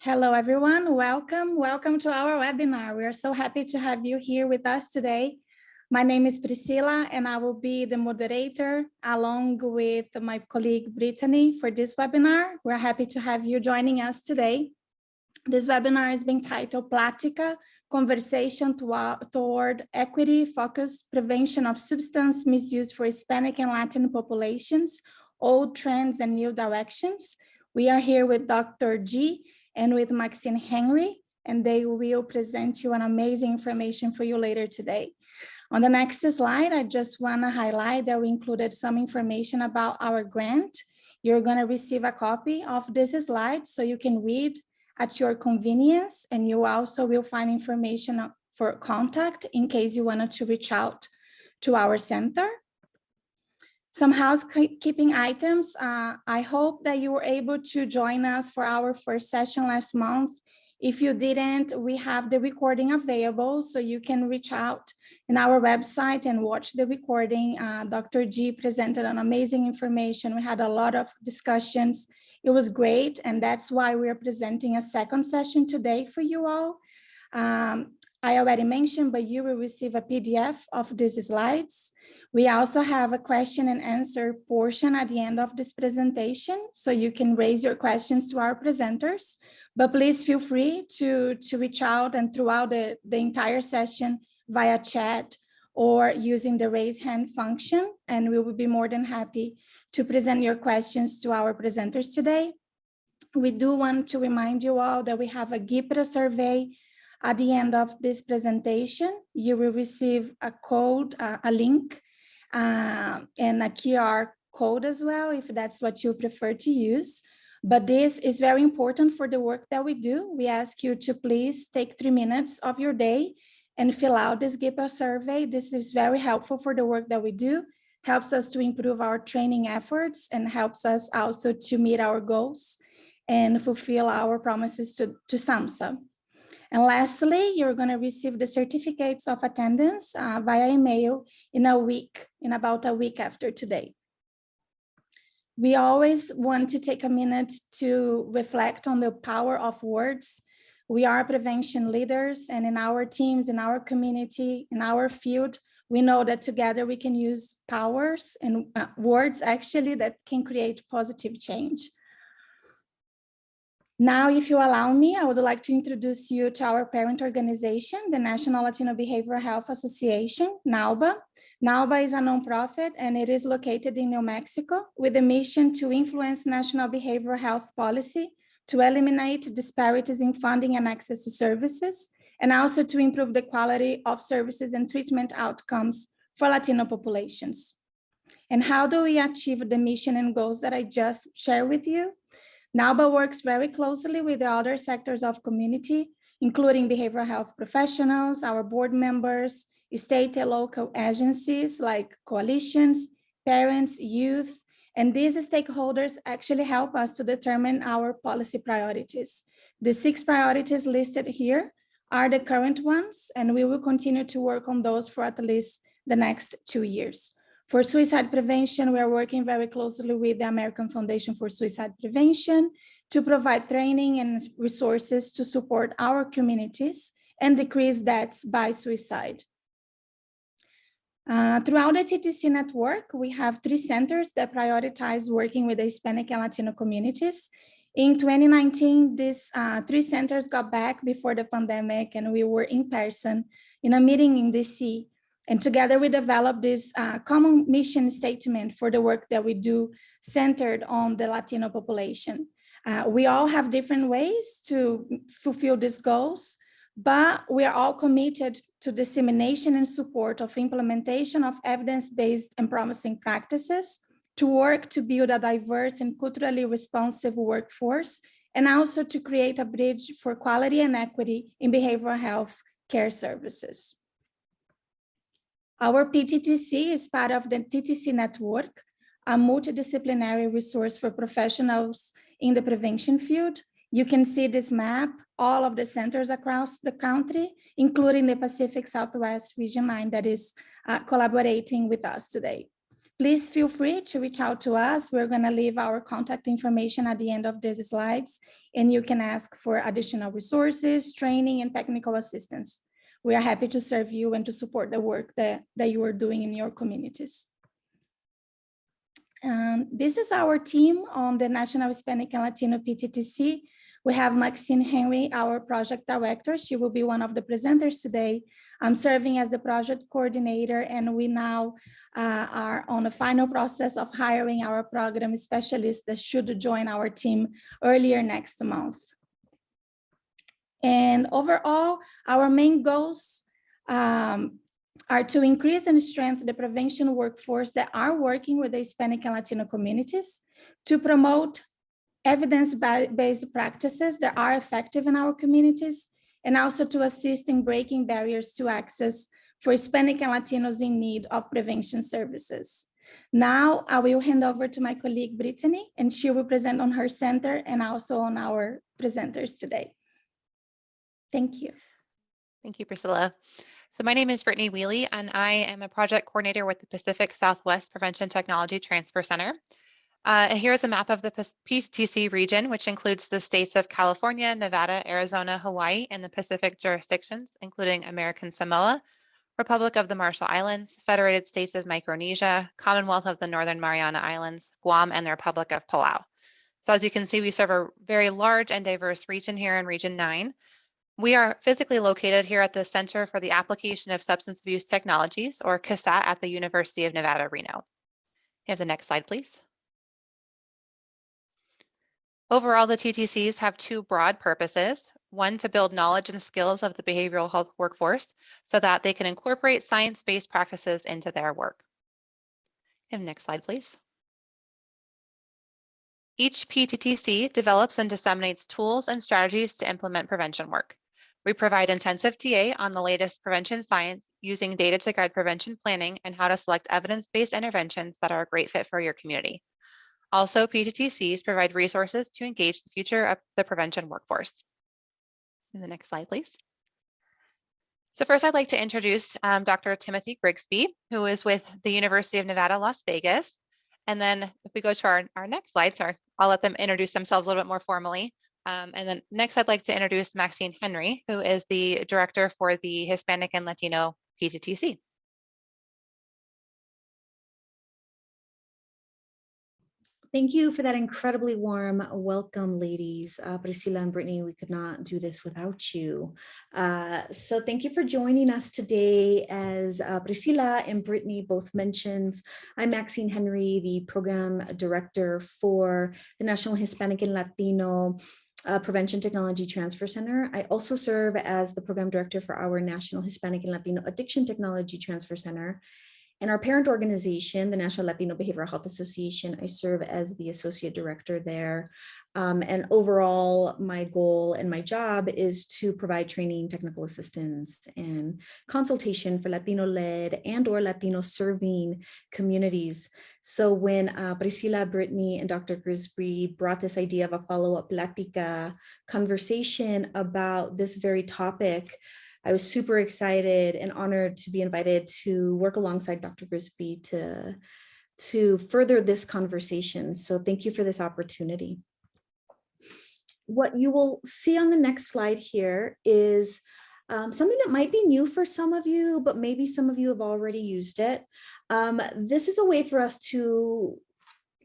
Hello, everyone. Welcome to our webinar. We are so happy to have you here with us today. My name is Priscilla, and I will be the moderator along with my colleague Brittany for this webinar. We're happy to have you joining us today. This webinar is being titled Platica, Conversation Toward Equity-Focused Prevention of Substance Misuse for Hispanic and Latino Populations, Old Trends and New Directions. We are here with Dr. G and with Maxine Henry, and they will present you an amazing information for you later today. On the next slide, I just want to highlight that we included some information about our grant. You're going to receive a copy of this slide so you can read at your convenience, and you also will find information for contact in case you wanted to reach out to our center. Some housekeeping items. I hope that you were able to join us for our first session last month. If you didn't, we have the recording available, so you can reach out in our website and watch the recording. Dr. G presented an amazing information. We had a lot of discussions. It was great, and that's why we are presenting a second session today for you all. I already mentioned, but you will receive a PDF of these slides. We also have a question and answer portion at the end of this presentation, so you can raise your questions to our presenters, but please feel free to reach out and throughout the entire session via chat or using the raise hand function, and we will be more than happy to present your questions to our presenters today. We do want to remind you all that we have a GIPRA survey at the end of this presentation. You will receive a code, a link, and a QR code as well, if that's what you prefer to use. But this is very important for the work that we do. We ask you to please take 3 minutes of your day and fill out this GIPRA survey. This is very helpful for the work that we do, helps us to improve our training efforts, and helps us also to meet our goals and fulfill our promises to SAMHSA. And lastly, you're going to receive the certificates of attendance via email in about a week after today. We always want to take a minute to reflect on the power of words. We are prevention leaders, and in our teams, in our community, in our field, we know that together we can use powers and words actually that can create positive change. Now, if you allow me, I would like to introduce you to our parent organization, the National Latino Behavioral Health Association, NALBA. NALBA is a nonprofit, and it is located in New Mexico with a mission to influence national behavioral health policy, to eliminate disparities in funding and access to services, and also to improve the quality of services and treatment outcomes for Latino populations. And how do we achieve the mission and goals that I just shared with you? NALBA works very closely with the other sectors of community, including behavioral health professionals, our board members, state and local agencies like coalitions, parents, youth, and these stakeholders actually help us to determine our policy priorities. The 6 priorities listed here are the current ones, and we will continue to work on those for at least the next 2 years. For suicide prevention, we are working very closely with the American Foundation for Suicide Prevention to provide training and resources to support our communities and decrease deaths by suicide. Throughout the TTC network, we have 3 centers that prioritize working with the Hispanic and Latino communities. In 2019, these 3 centers got back before the pandemic, and we were in person in a meeting in DC. And together we developed this common mission statement for the work that we do centered on the Latino population. We all have different ways to fulfill these goals, but we are all committed to dissemination and support of implementation of evidence-based and promising practices to work to build a diverse and culturally responsive workforce, and also to create a bridge for quality and equity in behavioral health care services. Our PTTC is part of the TTC network, a multidisciplinary resource for professionals in the prevention field. You can see this map, all of the centers across the country, including the Pacific Southwest Region 9 that is collaborating with us today. Please feel free to reach out to us. We're going to leave our contact information at the end of these slides, and you can ask for additional resources, training, and technical assistance. We are happy to serve you and to support the work that you are doing in your communities. This is our team on the National Hispanic and Latino PTTC. We have Maxine Henry, our project director. She will be one of the presenters today. I'm serving as the project coordinator, and we now are on the final process of hiring our program specialists that should join our team earlier next month. And overall, our main goals are to increase and strengthen the prevention workforce that are working with the Hispanic and Latino communities, to promote evidence-based practices that are effective in our communities, and also to assist in breaking barriers to access for Hispanic and Latinos in need of prevention services. Now, I will hand over to my colleague, Brittany, and she will present on her center and also on our presenters today. Thank you. Thank you, Priscilla. So my name is Brittany Wheely, and I am a project coordinator with the Pacific Southwest Prevention Technology Transfer Center. And here's a map of the PTTC region, which includes the states of California, Nevada, Arizona, Hawaii, and the Pacific jurisdictions, including American Samoa, Republic of the Marshall Islands, Federated States of Micronesia, Commonwealth of the Northern Mariana Islands, Guam, and the Republic of Palau. So as you can see, we serve a very large and diverse region here in Region 9. We are physically located here at the Center for the Application of Substance Abuse Technologies, or CASAT, at the University of Nevada, Reno. You have the next slide, please. Overall, the TTCs have two broad purposes. One, to build knowledge and skills of the behavioral health workforce so that they can incorporate science-based practices into their work. And next slide, please. Each PTTC develops and disseminates tools and strategies to implement prevention work. We provide intensive TA on the latest prevention science using data to guide prevention planning and how to select evidence-based interventions that are a great fit for your community. Also, PTTCs provide resources to engage the future of the prevention workforce. In the next slide, please. So first, I'd like to introduce Dr. Timothy Grigsby, who is with the University of Nevada, Las Vegas. And then if we go to our next slide, sorry, I'll let them introduce themselves a little bit more formally. And then next, I'd like to introduce Maxine Henry, who is the director for the Hispanic and Latino PTTC. Thank you for that incredibly warm welcome, ladies. Priscilla and Brittany, we could not do this without you. So thank you for joining us today. As Priscilla and Brittany both mentioned, I'm Maxine Henry, the program director for the National Hispanic and Latino Prevention Technology Transfer Center. I also serve as the program director for our National Hispanic and Latino Addiction Technology Transfer Center. And our parent organization, the National Latino Behavioral Health Association, I serve as the associate director there. And overall, my goal and my job is to provide training, technical assistance, and consultation for Latino-led and/or Latino-serving communities. So when Priscilla, Brittany, and Dr. Grisby brought this idea of a follow-up Platica conversation about this very topic, I was super excited and honored to be invited to work alongside Dr. Grisby to further this conversation. So thank you for this opportunity. What you will see on the next slide here is something that might be new for some of you, but maybe some of you have already used it. This is a way for us to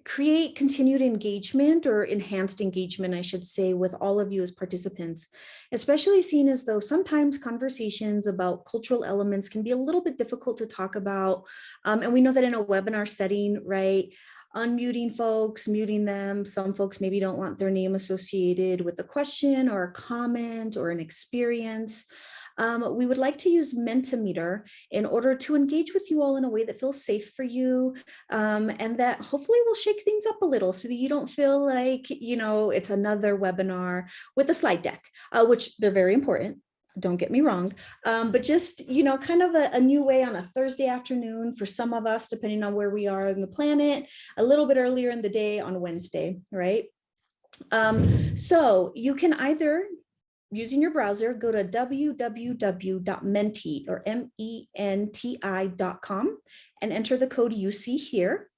create continued engagement, or enhanced engagement, I should say, with all of you as participants, especially seeing as though sometimes conversations about cultural elements can be a little bit difficult to talk about. And we know that in a webinar setting, right, unmuting folks, muting them, some folks maybe don't want their name associated with a question or a comment or an experience. We would like to use Mentimeter in order to engage with you all in a way that feels safe for you, and that hopefully will shake things up a little so that you don't feel like, you know, it's another webinar with a slide deck, which they're very important. Don't get me wrong, but just, you know, kind of a new way on a Thursday afternoon for some of us, depending on where we are in the planet, a little bit earlier in the day on Wednesday, right? So you can either using your browser, go to www.menti or menti.com and enter the code you see here.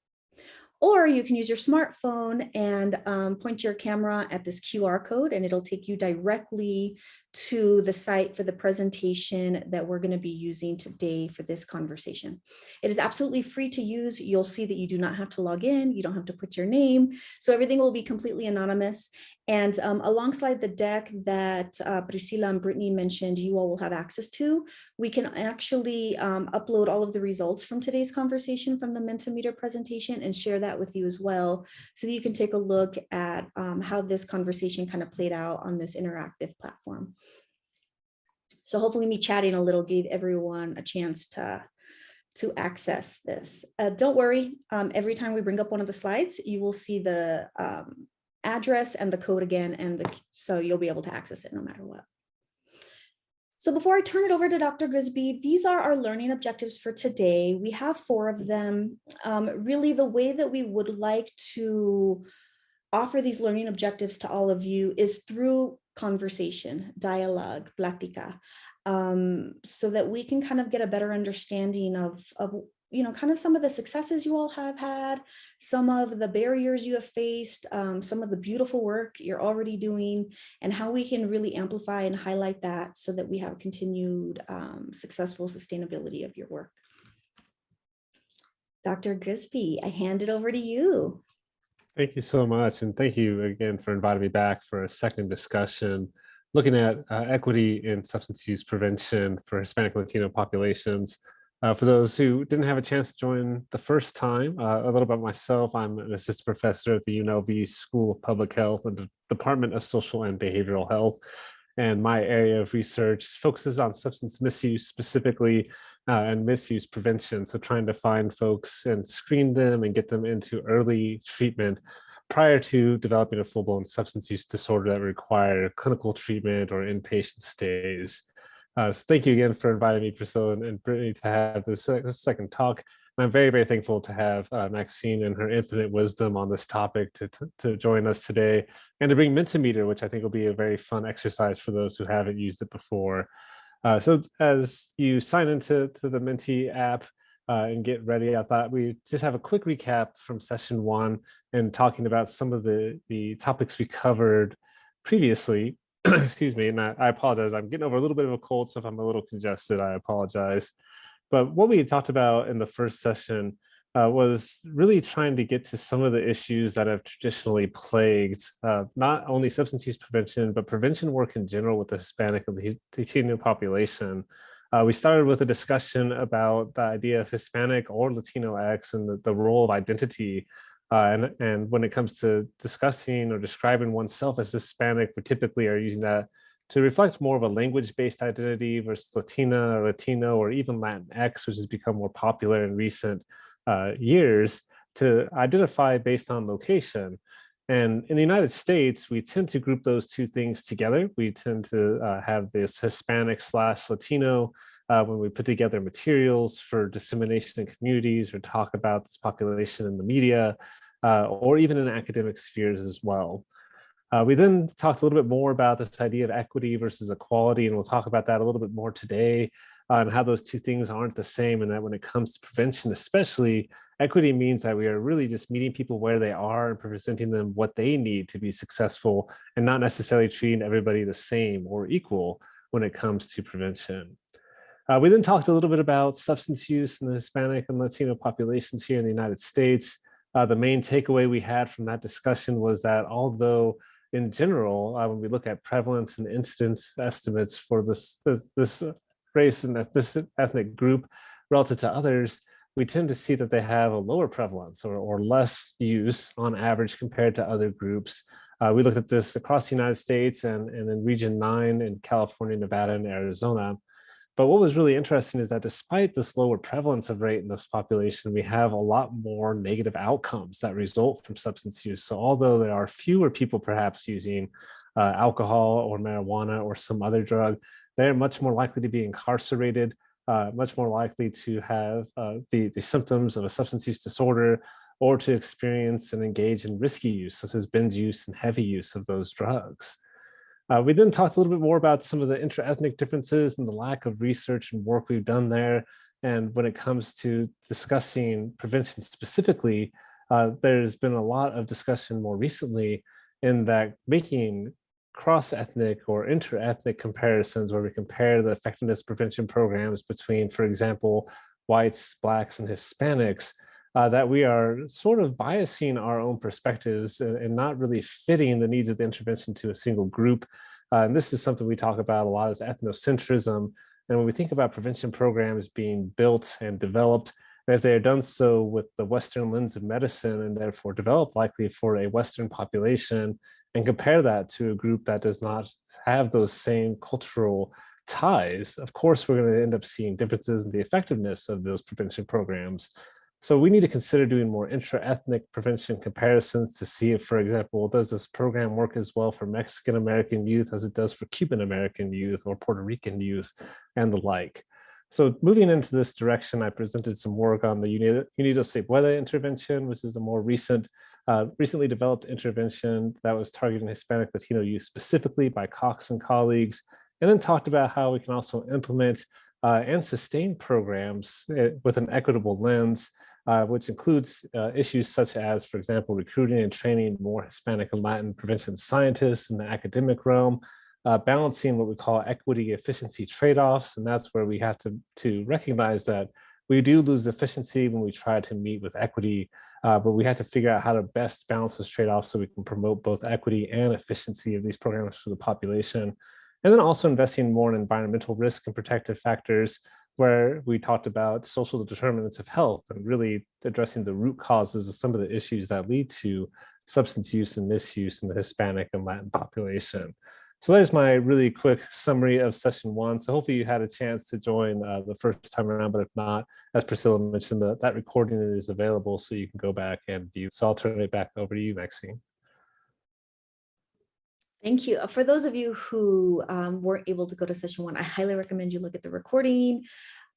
Or you can use your smartphone and point your camera at this QR code, and it'll take you directly to the site for the presentation that we're going to be using today for this conversation. It is absolutely free to use. You'll see that you do not have to log in. You don't have to put your name. So everything will be completely anonymous. And alongside the deck that Priscilla and Brittany mentioned, you all will have access to, we can actually upload all of the results from today's conversation from the Mentimeter presentation and share that with you as well, so that you can take a look at how this conversation kind of played out on this interactive platform. So hopefully me chatting a little gave everyone a chance to access this. Don't worry, every time we bring up one of the slides, you will see the address and the code again, and so you'll be able to access it no matter what. So before I turn it over to Dr. Grisby, these are our learning objectives for today. We have 4 of them. Really, the way that we would like to offer these learning objectives to all of you is through conversation, dialogue, platica, so that we can kind of get a better understanding of kind of some of the successes you all have had, some of the barriers you have faced, some of the beautiful work you're already doing, and how we can really amplify and highlight that so that we have continued successful sustainability of your work. Dr. Grisby, I hand it over to you. Thank you so much. And thank you again for inviting me back for a second discussion looking at equity in substance use prevention for Hispanic and Latino populations. For those who didn't have a chance to join the first time, a little about myself. I'm an assistant professor at the UNLV School of Public Health and the Department of Social and Behavioral Health. And my area of research focuses on substance misuse specifically and misuse prevention. So trying to find folks and screen them and get them into early treatment prior to developing a full-blown substance use disorder that require clinical treatment or inpatient stays. So thank you again for inviting me, Priscilla and Brittany, to have this second talk. I'm very, very thankful to have Maxine and her infinite wisdom on this topic to join us today, and to bring Mentimeter, which I think will be a very fun exercise for those who haven't used it before. So as you sign into the Menti app and get ready, I thought we'd just have a quick recap from session 1 and talking about some of the topics we covered previously. Excuse me, and I apologize. I'm getting over a little bit of a cold, so if I'm a little congested, I apologize. But what we talked about in the first session was really trying to get to some of the issues that have traditionally plagued not only substance use prevention, but prevention work in general with the Hispanic and Latino population. We started with a discussion about the idea of Hispanic or Latinx and the role of identity. And when it comes to discussing or describing oneself as Hispanic, we typically are using that to reflect more of a language-based identity versus Latina or Latino or even Latinx, which has become more popular in recent years, to identify based on location. And in the United States, we tend to group those two things together. We tend to have this Hispanic/Latino when we put together materials for dissemination in communities or talk about this population in the media, or even in academic spheres as well. We then talked a little bit more about this idea of equity versus equality, and we'll talk about that a little bit more today, and how those two things aren't the same, and that when it comes to prevention especially, equity means that we are really just meeting people where they are and presenting them what they need to be successful, and not necessarily treating everybody the same or equal when it comes to prevention. We then talked a little bit about substance use in the Hispanic and Latino populations here in the United States. The main takeaway we had from that discussion was that although in general, when we look at prevalence and incidence estimates for this race and this ethnic group relative to others, we tend to see that they have a lower prevalence or less use on average compared to other groups. We looked at this across the United States and in Region 9 in California, Nevada, and Arizona. But what was really interesting is that despite this lower prevalence of rate in this population, we have a lot more negative outcomes that result from substance use. So although there are fewer people perhaps using alcohol or marijuana or some other drug, they're much more likely to be incarcerated, much more likely to have the symptoms of a substance use disorder, or to experience and engage in risky use, such as binge use and heavy use of those drugs. We then talked a little bit more about some of the intra-ethnic differences and the lack of research and work we've done there. And when it comes to discussing prevention specifically, there's been a lot of discussion more recently in that making cross-ethnic or inter-ethnic comparisons where we compare the effectiveness prevention programs between, for example, whites, Blacks, and Hispanics, that we are sort of biasing our own perspectives and not really fitting the needs of the intervention to a single group. And this is something we talk about a lot as ethnocentrism. And when we think about prevention programs being built and developed, if they are done so with the Western lens of medicine and therefore developed likely for a Western population, and compare that to a group that does not have those same cultural ties, of course, we're going to end up seeing differences in the effectiveness of those prevention programs. So we need to consider doing more intra-ethnic prevention comparisons to see if, for example, does this program work as well for Mexican American youth as it does for Cuban American youth or Puerto Rican youth and the like. So moving into this direction, I presented some work on the Unidos Se Puede intervention, which is a more recently developed intervention that was targeting Hispanic Latino youth specifically by Cox and colleagues, and then talked about how we can also implement and sustain programs with an equitable lens, which includes issues such as, for example, recruiting and training more Hispanic and Latin prevention scientists in the academic realm, balancing what we call equity efficiency trade-offs. And that's where we have to recognize that we do lose efficiency when we try to meet with equity, but we have to figure out how to best balance those trade-offs so we can promote both equity and efficiency of these programs for the population. And then also investing more in environmental risk and protective factors, where we talked about social determinants of health and really addressing the root causes of some of the issues that lead to substance use and misuse in the Hispanic and Latin population. So there's my really quick summary of session one. So hopefully you had a chance to join the first time around, but if not, as Priscilla mentioned, that recording is available so you can go back and view. So I'll turn it back over to you, Maxine. Thank you. For those of you who weren't able to go to session one, I highly recommend you look at the recording.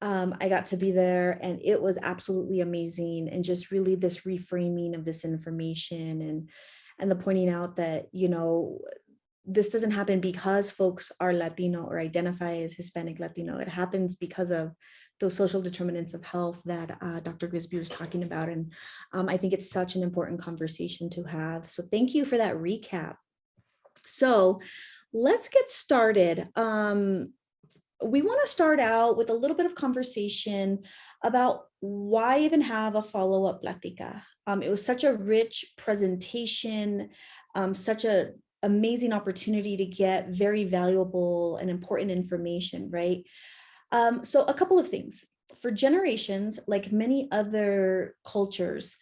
I got to be there and it was absolutely amazing. And just really this reframing of this information and the pointing out that, you know, this doesn't happen because folks are Latino or identify as Hispanic Latino. It happens because of those social determinants of health that Dr. Grisby was talking about. And I think it's such an important conversation to have. So thank you for that recap. So let's get started. We want to start out with a little bit of conversation about why even have a follow-up Platica. It was such a rich presentation, such an amazing opportunity to get very valuable and important information, right? So a couple of things. For generations, like many other cultures,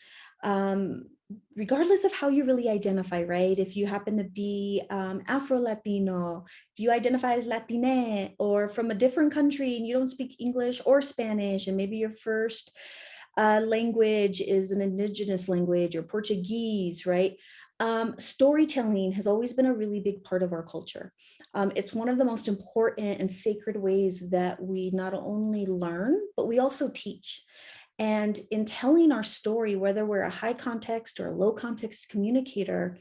regardless of how you really identify, right? If you happen to be Afro-Latino, if you identify as Latine, or from a different country and you don't speak English or Spanish, and maybe your first language is an indigenous language or Portuguese, right? Storytelling has always been a really big part of our culture. It's one of the most important and sacred ways that we not only learn, but we also teach. And in telling our story, whether we're a high context or a low context communicator,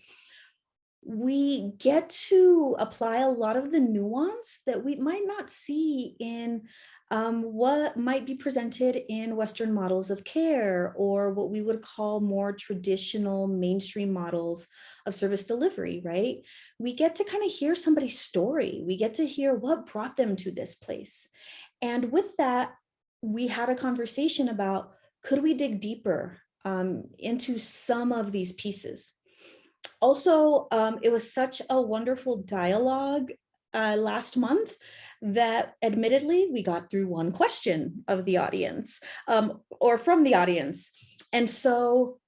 we get to apply a lot of the nuance that we might not see in what might be presented in Western models of care, or what we would call more traditional mainstream models of service delivery, right? We get to kind of hear somebody's story. We get to hear what brought them to this place. And with that, we had a conversation about, could we dig deeper into some of these pieces? Also, it was such a wonderful dialogue last month that admittedly we got through one question of the audience or from the audience. And so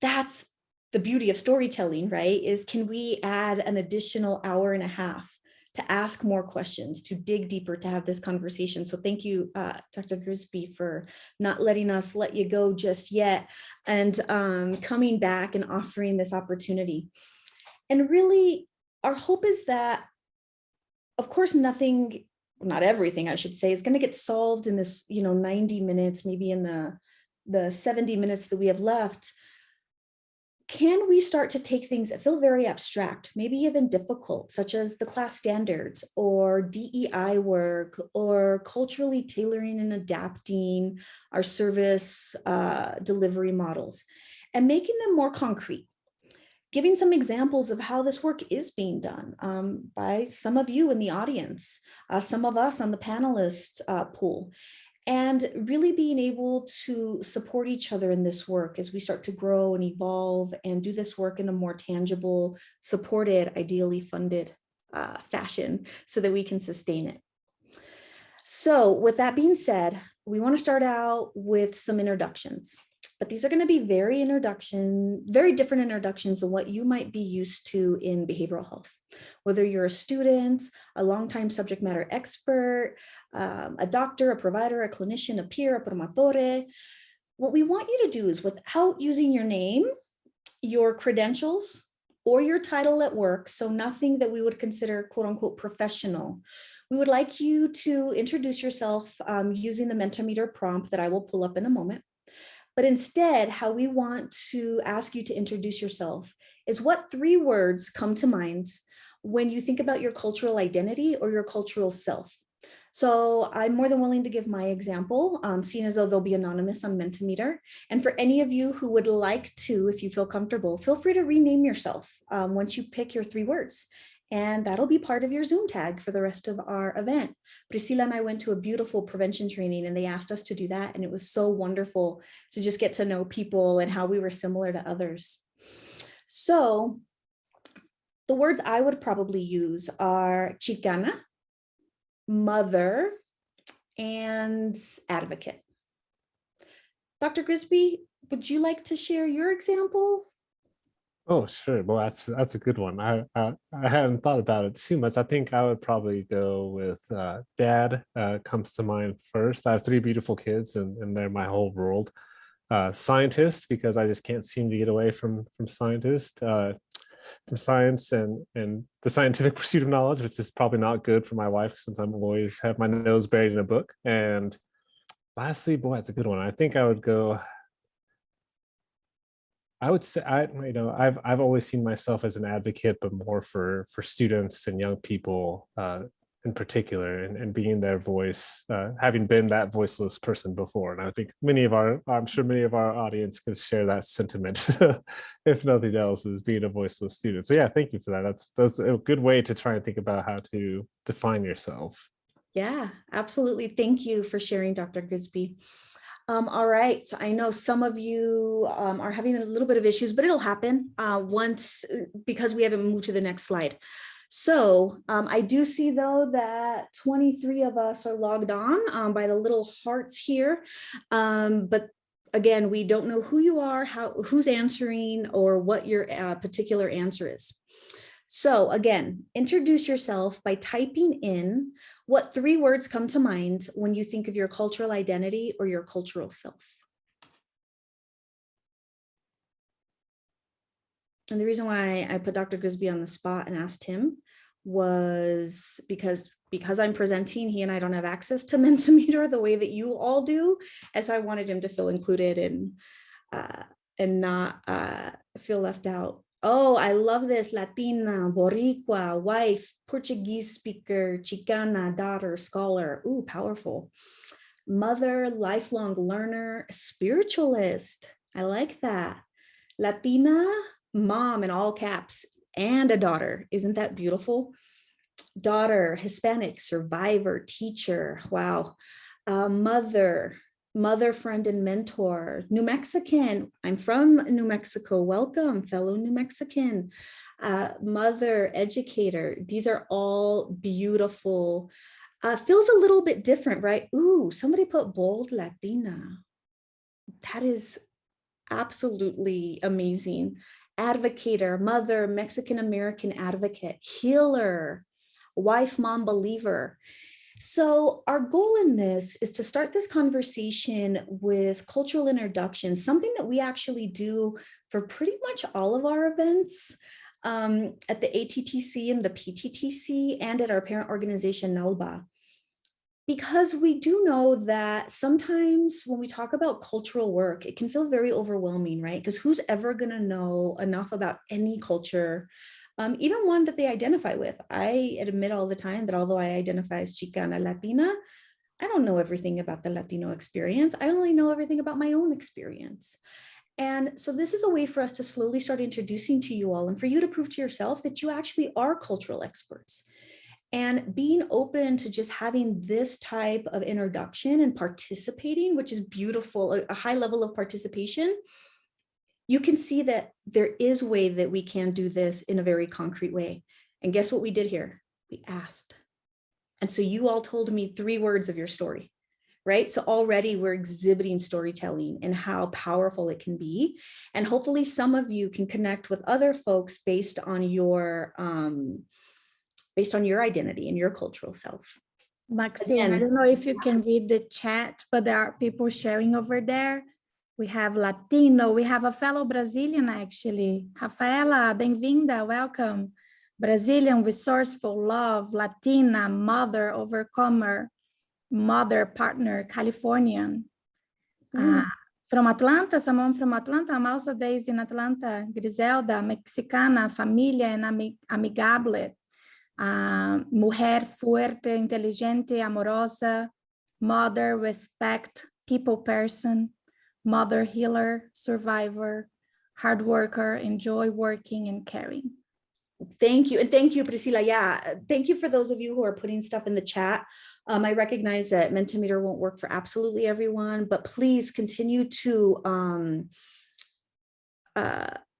that's the beauty of storytelling, right? Is can we add an additional hour and a half to ask more questions, to dig deeper, to have this conversation. So thank you, Dr. Grisby, for not letting us let you go just yet and coming back and offering this opportunity. And really, our hope is that, of course, nothing, not everything, I should say, is going to get solved in this, 90 minutes, maybe in the 70 minutes that we have left. can we start to take things that feel very abstract, maybe even difficult, such as the class standards or DEI work or culturally tailoring and adapting our service delivery models, and making them more concrete? Giving some examples of how this work is being done by some of you in the audience, some of us on the panelist pool, and really being able to support each other in this work as we start to grow and evolve and do this work in a more tangible, supported, ideally funded fashion so that we can sustain it. So with that being said, we want to start out with some introductions. But these are going to be very different introductions than what you might be used to in behavioral health. Whether you're a student, a longtime subject matter expert, a doctor, a provider, a clinician, a peer, a promatore, what we want you to do is, without using your name, your credentials, or your title at work, so nothing that we would consider quote unquote professional, we would like you to introduce yourself using the Mentimeter prompt that I will pull up in a moment. But instead, how we want to ask you to introduce yourself is, what 3 words come to mind when you think about your cultural identity or your cultural self? So I'm more than willing to give my example, seeing as though they'll be anonymous on Mentimeter. And for any of you who would like to, if you feel comfortable, feel free to rename yourself once you pick your 3 words. And that'll be part of your Zoom tag for the rest of our event. Priscilla and I went to a beautiful prevention training and they asked us to do that. And it was so wonderful to just get to know people and how we were similar to others. So the words I would probably use are Chicana, mother, and advocate. Dr. Grisby, would you like to share your example? Oh, sure. Well, that's a good one. I hadn't thought about it too much. I think I would probably go with dad. Comes to mind first. I have 3 beautiful kids, and they're my whole world. Scientist, because I just can't seem to get away from scientist, from science and the scientific pursuit of knowledge, which is probably not good for my wife since I'm always have my nose buried in a book. And lastly, boy, that's a good one. I think I would go. I would say I've always seen myself as an advocate, but more for students and young people in particular, and being their voice, having been that voiceless person before. And I think I'm sure many of our audience can share that sentiment, if nothing else, is being a voiceless student. So yeah, thank you for that. That's a good way to try and think about how to define yourself. Yeah, absolutely. Thank you for sharing, Dr. Grisby. All right, so I know some of you are having a little bit of issues, but it'll happen because we haven't moved to the next slide. So I do see, though, that 23 of us are logged on by the little hearts here. But again, we don't know who you are, who's answering, or what your particular answer is. So again, introduce yourself by typing in what 3 words come to mind when you think of your cultural identity or your cultural self. And the reason why I put Dr. Grisby on the spot and asked him was because I'm presenting, he and I don't have access to Mentimeter the way that you all do. And so I wanted him to feel included and not feel left out. Oh, I love this. Latina, Boricua, wife, Portuguese speaker, Chicana, daughter, scholar. Ooh, powerful. Mother, lifelong learner, spiritualist. I like that. Latina, mom in all caps, and a daughter. Isn't that beautiful? Daughter, Hispanic, survivor, teacher. Wow. Mother, friend, and mentor. New Mexican. I'm from New Mexico. Welcome, fellow New Mexican. Mother, educator. These are all beautiful. Feels a little bit different, right? Ooh, somebody put bold Latina. That is absolutely amazing. Advocator, mother, Mexican-American advocate, healer, wife, mom, believer. So our goal in this is to start this conversation with cultural introduction, something that we actually do for pretty much all of our events at the ATTC and the PTTC and at our parent organization, NALBA. because we do know that sometimes when we talk about cultural work, it can feel very overwhelming, right? Because who's ever going to know enough about any culture, even one that they identify with? I admit all the time that although I identify as Chicana Latina, I don't know everything about the Latino experience. I only know everything about my own experience. And so this is a way for us to slowly start introducing to you all and for you to prove to yourself that you actually are cultural experts. And being open to just having this type of introduction and participating, which is beautiful, a high level of participation, you can see that there is a way that we can do this in a very concrete way. And guess what we did here? We asked. And so you all told me 3 words of your story, right? So already we're exhibiting storytelling and how powerful it can be. And hopefully some of you can connect with other folks based on your identity and your cultural self. Maxine, I Again, don't know if you can read the chat, but there are people sharing over there. We have Latino, we have a fellow Brazilian actually. Rafaela, bem-vinda, welcome. Brazilian, resourceful, love, Latina, mother, overcomer, mother, partner, Californian. From Atlanta, someone from Atlanta, I'm also based in Atlanta. Griselda, Mexicana, familia and amigable. Mujer fuerte, inteligente, amorosa, mother, respect, people person, mother healer, survivor, hard worker, enjoy working and caring. Thank you. And thank you, Priscilla. Yeah, thank you for those of you who are putting stuff in the chat. I recognize that Mentimeter won't work for absolutely everyone, but please continue to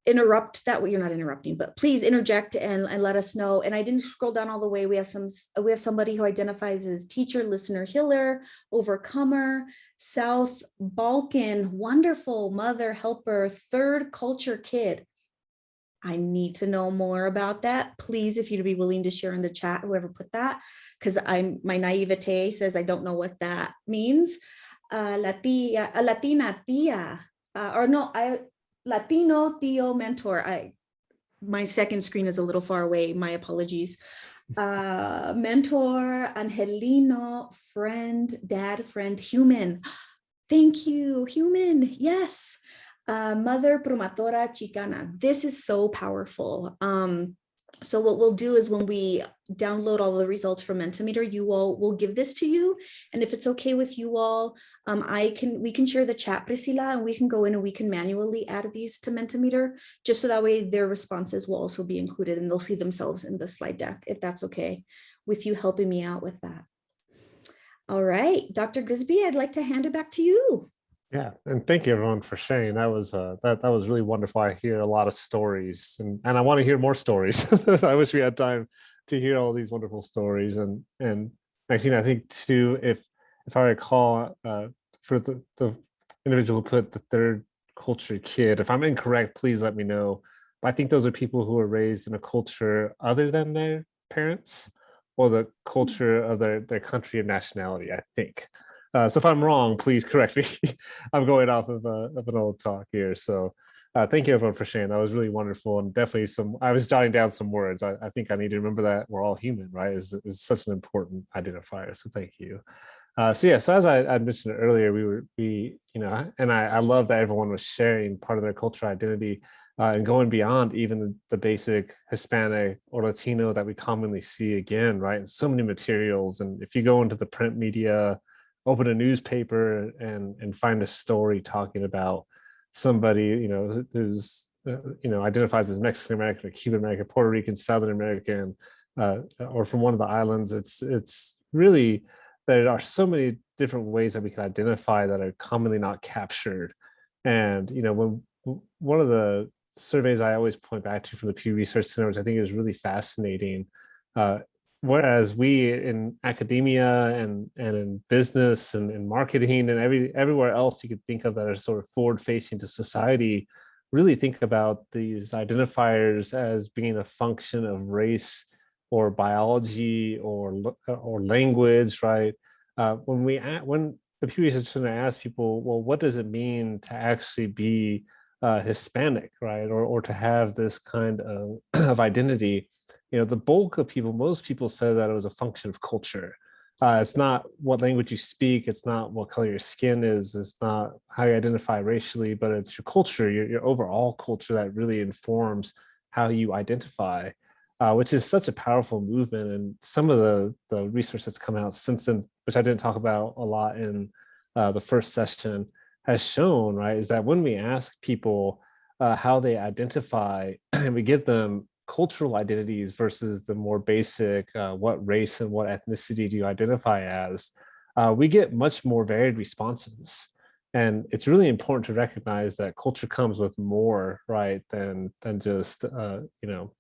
interrupt that way. You're not interrupting, but please interject and let us know. And I didn't scroll down all the way. We have somebody who identifies as teacher, listener, healer, overcomer, South Balkan, wonderful, mother, helper, third culture kid. I need to know more about that. Please, if you'd be willing to share in the chat, whoever put that, because my naivete says I don't know what that means. Latina tia, Latino tío mentor. My second screen is a little far away. My apologies. Mentor, Angelino, friend, dad, friend, human. Thank you, human. Yes. Mother promotora chicana. This is so powerful. So what we'll do is when we download all the results from Mentimeter, you all will give this to you. And if it's okay with you all, we can share the chat, Priscilla, and we can go in and we can manually add these to Mentimeter, just so that way their responses will also be included and they'll see themselves in the slide deck, if that's okay with you helping me out with that. All right, Dr. Grisby, I'd like to hand it back to you. Yeah, and thank you everyone for sharing. That was that was really wonderful. I hear a lot of stories, and I want to hear more stories. I wish we had time to hear all these wonderful stories. And Maxine, I think too, if I recall, for the individual who put the third culture kid, if I'm incorrect, please let me know. But I think those are people who were raised in a culture other than their parents or the culture of their country and nationality, I think. So if I'm wrong, please correct me. I'm going off of an old talk here. So thank you everyone for sharing. That was really wonderful. And definitely I was jotting down some words. I think I need to remember that we're all human, right? Is such an important identifier. So thank you. So as I mentioned earlier, and I love that everyone was sharing part of their cultural identity and going beyond even the basic Hispanic or Latino that we commonly see again, right? In so many materials. And if you go into the print media, open a newspaper and find a story talking about somebody, who's, identifies as Mexican American or Cuban American, Puerto Rican, Southern American, or from one of the islands, it's really, there are so many different ways that we can identify that are commonly not captured. And, when one of the surveys I always point back to from the Pew Research Center, which I think is really fascinating, whereas we in academia and in business and in marketing and everywhere else you could think of that are sort of forward facing to society, really think about these identifiers as being a function of race or biology or language, right? When the Pew Research Center asks people, well, what does it mean to actually be Hispanic, right? Or to have this kind of identity? The bulk of people, most people said that it was a function of culture. It's not what language you speak. It's not what color your skin is. It's not how you identify racially, but it's your culture, your overall culture that really informs how you identify, which is such a powerful movement. And some of the research that's come out since then, which I didn't talk about a lot in the first session, has shown, right, is that when we ask people how they identify and we give them cultural identities versus the more basic, what race and what ethnicity do you identify as, we get much more varied responses. And it's really important to recognize that culture comes with more, right, than just, you know,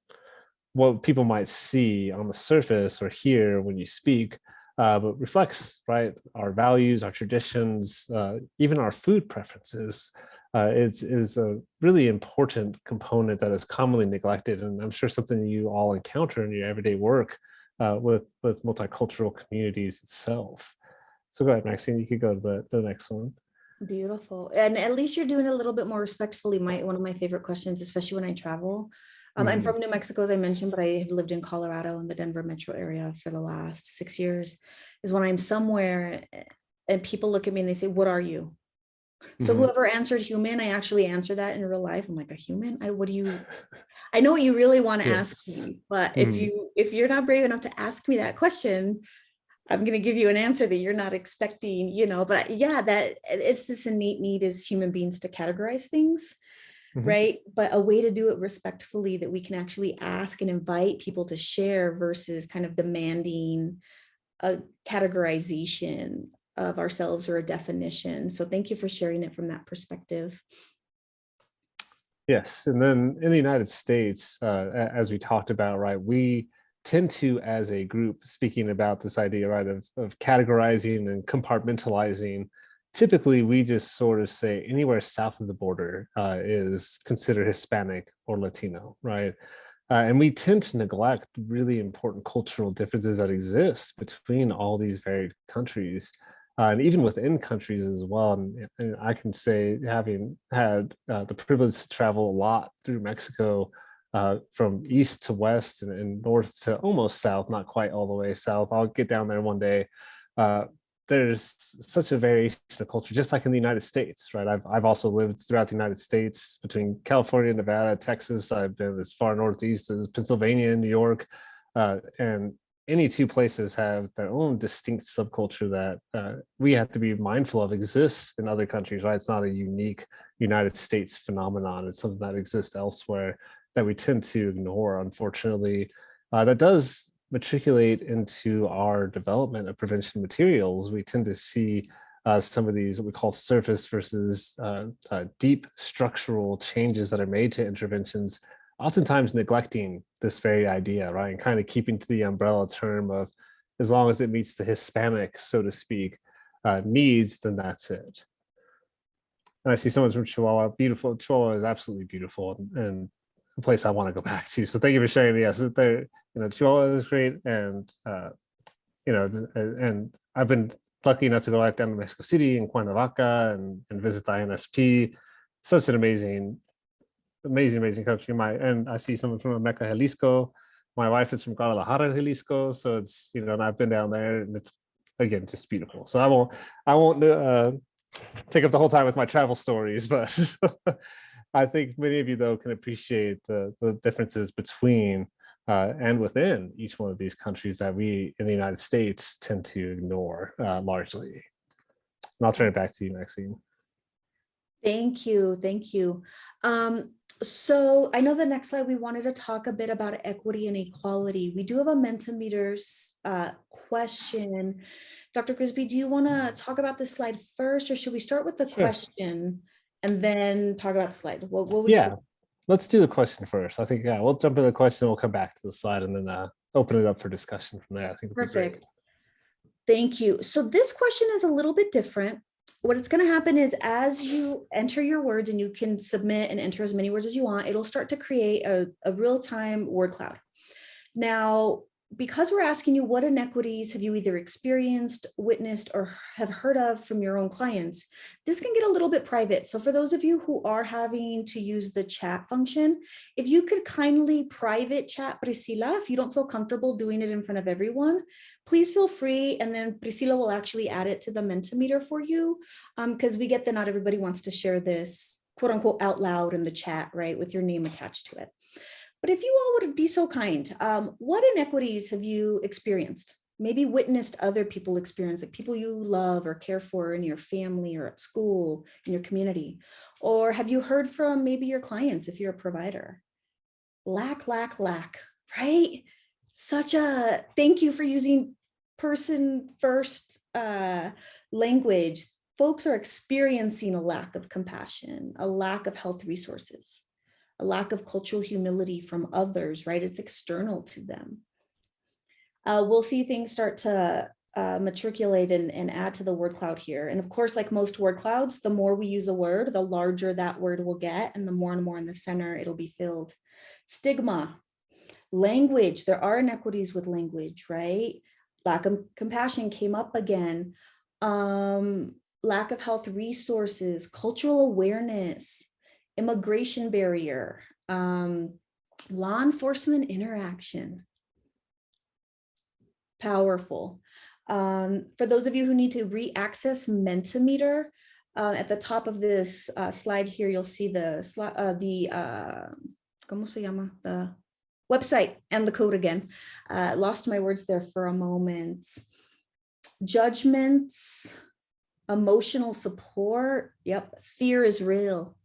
what people might see on the surface or hear when you speak, but reflects, right, our values, our traditions, even our food preferences. Is a really important component that is commonly neglected, and I'm sure something you all encounter in your everyday work with multicultural communities itself. So go ahead, Maxine, you could go to the next one. Beautiful. And at least you're doing it a little bit more respectfully. One of my favorite questions, especially when I travel. I'm from New Mexico, as I mentioned, but I have lived in Colorado in the Denver metro area for the last 6 years, is when I'm somewhere and people look at me and they say, "What are you?" So whoever answered human, I actually answer that in real life. I'm like, a human? What do you, I know what you really want to ask me, but if you're not brave enough to ask me that question, I'm going to give you an answer that you're not expecting, you know. But yeah, that it's this innate need as human beings to categorize things, right? But a way to do it respectfully, that we can actually ask and invite people to share versus kind of demanding a categorization of ourselves or a definition. So thank you for sharing it from that perspective. Yes, and then in the United States, as we talked about, right, we tend to, as a group, speaking about this idea, right, of categorizing and compartmentalizing, typically we just sort of say anywhere south of the border is considered Hispanic or Latino, right? And we tend to neglect really important cultural differences that exist between all these varied countries. And even within countries as well. And I can say, having had the privilege to travel a lot through Mexico, from east to west and north to almost south, not quite all the way south. I'll get down there one day. There's such a variation of culture, just like in the United States, right? I've also lived throughout the United States, between California, Nevada, Texas. I've been as far northeast as Pennsylvania and New York, and any two places have their own distinct subculture that we have to be mindful of exists in other countries, right? It's not a unique United States phenomenon. It's something that exists elsewhere that we tend to ignore, unfortunately. That does matriculate into our development of prevention materials. We tend to see some of these what we call surface versus deep structural changes that are made to interventions, oftentimes neglecting this very idea, right? And kind of keeping to the umbrella term of, as long as it meets the Hispanic, so to speak, needs, then that's it. And I see someone from Chihuahua. Beautiful. Chihuahua is absolutely beautiful and a place I want to go back to. So thank you for sharing. Yes, there, you know, Chihuahua is great, and you know, and I've been lucky enough to go out down to Mexico City and Cuernavaca and visit the INSP. Such an amazing country. And I see someone from Meca, Jalisco. My wife is from Guadalajara, Jalisco. So it's, you know, and I've been down there, and it's, again, just beautiful. So I won't take up the whole time with my travel stories, but I think many of you, though, can appreciate the differences between and within each one of these countries that we in the United States tend to ignore largely. And I'll turn it back to you, Maxine. Thank you. Thank you. So I know the next slide, we wanted to talk a bit about equity and equality. We do have a Mentimeters question. Dr. Grisby, do you want to talk about this slide first, or should we start with the question and then talk about the slide? What would you? Let's do the question first. I think, we'll jump into the question. We'll come back to the slide and then open it up for discussion from there. I think it'd be great. Thank you. So this question is a little bit different. What it's going to happen is, as you enter your words, and you can submit and enter as many words as you want, it'll start to create a real-time word cloud. Now, because we're asking you what inequities have you either experienced, witnessed, or have heard of from your own clients, this can get a little bit private. So for those of you who are having to use the chat function, if you could kindly private chat Priscilla, if you don't feel comfortable doing it in front of everyone, please feel free. And then Priscilla will actually add it to the Mentimeter for you, because we get that not everybody wants to share this quote unquote out loud in the chat, right, with your name attached to it. But if you all would be so kind, what inequities have you experienced? Maybe witnessed other people experience, like people you love or care for in your family or at school, in your community? Or have you heard from maybe your clients if you're a provider? Lack, right? Such a, thank you for using person first language. Folks are experiencing a lack of compassion, a lack of health resources, a lack of cultural humility from others, right? It's external to them. We'll see things start to matriculate and add to the word cloud here. And of course, like most word clouds, the more we use a word, the larger that word will get, and the more and more in the center it'll be filled. Stigma, language, there are inequities with language, right? Lack of compassion came up again. Lack of health resources, cultural awareness, immigration barrier, law enforcement interaction. Powerful. For those of you who need to re-access Mentimeter, at the top of this slide here, you'll see the ¿cómo se llama? The website and the code again. Lost my words there for a moment. Judgments, emotional support. Yep, fear is real.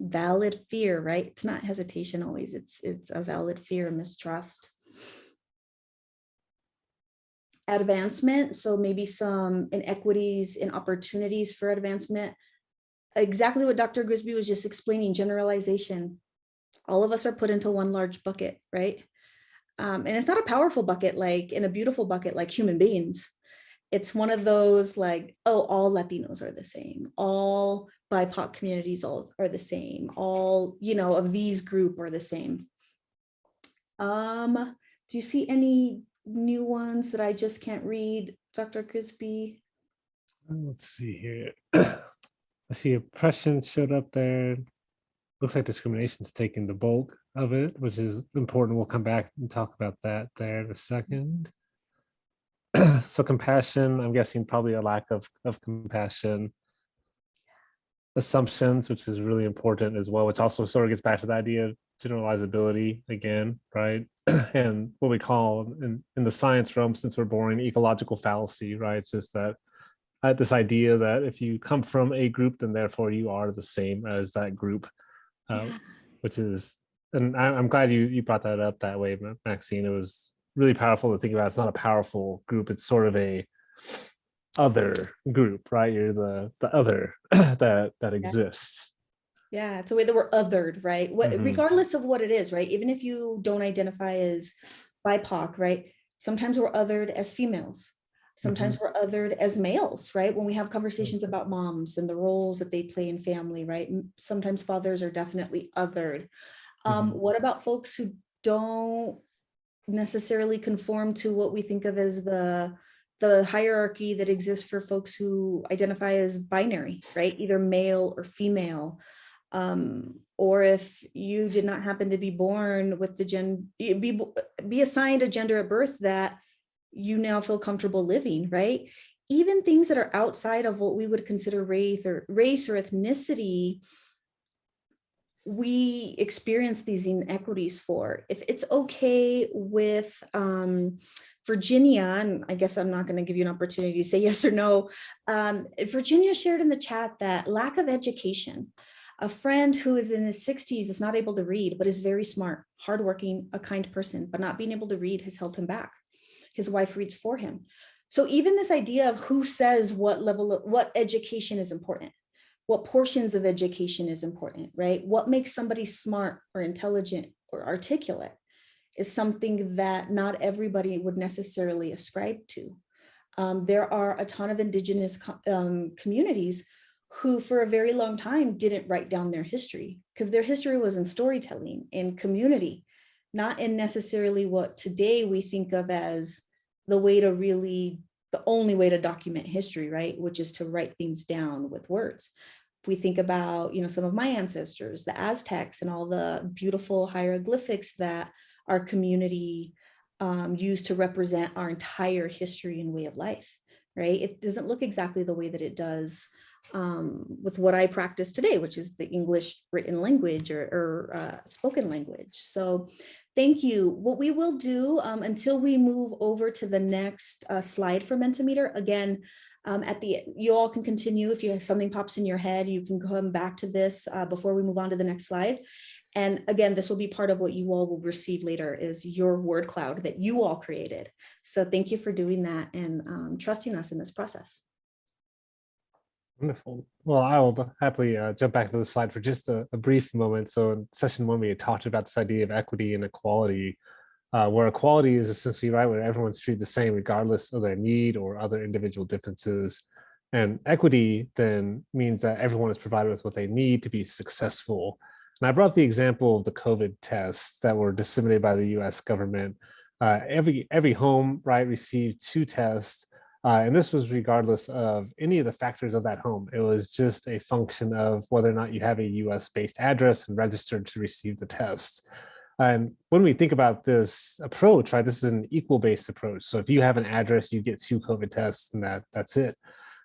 Valid fear, right? It's not hesitation always, it's a valid fear, mistrust. Advancement, so maybe some inequities in opportunities for advancement. Exactly what Dr. Grisby was just explaining, generalization. All of us are put into one large bucket, right? And it's not a powerful bucket, like in a beautiful bucket, like human beings. It's one of those like, oh, all Latinos are the same. All BIPOC communities all are the same. All, you know, of these group are the same. Do you see any new ones that I just can't read, Dr. Grisby? Let's see here. I see oppression showed up there. Looks like discrimination's taking the bulk of it, which is important. We'll come back and talk about that there in a second. So compassion, I'm guessing probably a lack of compassion. Assumptions, which is really important as well, which also sort of gets back to the idea of generalizability again, right? And what we call in the science realm, since we're boring, ecological fallacy, right? It's just that this idea that if you come from a group, then therefore you are the same as that group, which is, and I'm glad you brought that up that way, Maxine. It was really powerful to think about. It's not a powerful group. It's sort of a other group, right? You're the other that exists. Yeah, it's a way that we're othered, right? Regardless of what it is, right? Even if you don't identify as BIPOC, right? Sometimes we're othered as females. Sometimes we're othered as males, right? When we have conversations about moms and the roles that they play in family, right? Sometimes fathers are definitely othered. What about folks who don't necessarily conform to what we think of as the hierarchy that exists for folks who identify as binary, right? Either male or female. Or if you did not happen to be born with the be assigned a gender at birth that you now feel comfortable living, right? Even things that are outside of what we would consider race or ethnicity, we experience these inequities for. If it's okay with Virginia, and I guess I'm not going to give you an opportunity to say yes or no, Virginia shared in the chat that lack of education. A friend who is in his 60s is not able to read, but is very smart, hardworking, a kind person, but not being able to read has held him back. His wife reads for him. So even this idea of who says what education is important, what portions of education is important, right? What makes somebody smart or intelligent or articulate is something that not everybody would necessarily ascribe to. There are a ton of indigenous communities who for a very long time didn't write down their history because their history was in storytelling, in community. not in necessarily what today we think of as the way to really, the only way to document history, right? Which is to write things down with words. If we think about, some of my ancestors, the Aztecs, and all the beautiful hieroglyphics that our community used to represent our entire history and way of life, right? It doesn't look exactly the way that it does with what I practice today, which is the English written language or spoken language. So thank you. What we will do until we move over to the next slide for Mentimeter, again, you all can continue. If you have something pops in your head, you can come back to this before we move on to the next slide. And again, this will be part of what you all will receive later, is your word cloud that you all created. So thank you for doing that and trusting us in this process. Wonderful. Well, I will happily jump back to the slide for just a brief moment. So in session 1, we had talked about this idea of equity and equality, where equality is essentially right, where everyone's treated the same regardless of their need or other individual differences. And equity then means that everyone is provided with what they need to be successful. And I brought up the example of the COVID tests that were disseminated by the US government. Every home, right, received 2 tests. And this was regardless of any of the factors of that home. It was just a function of whether or not you have a US-based address and registered to receive the tests. And when we think about this approach, right, this is an equal-based approach. So if you have an address, you get 2 COVID tests, and that's it.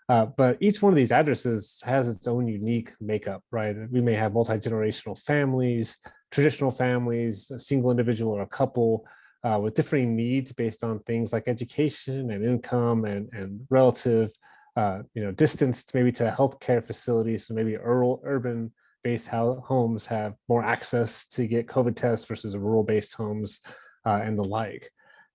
But each one of these addresses has its own unique makeup, right? We may have multi-generational families, traditional families, a single individual or a couple, with differing needs based on things like education and income and relative, distance maybe to healthcare facilities. So maybe urban-based homes have more access to get COVID tests versus rural-based homes and the like.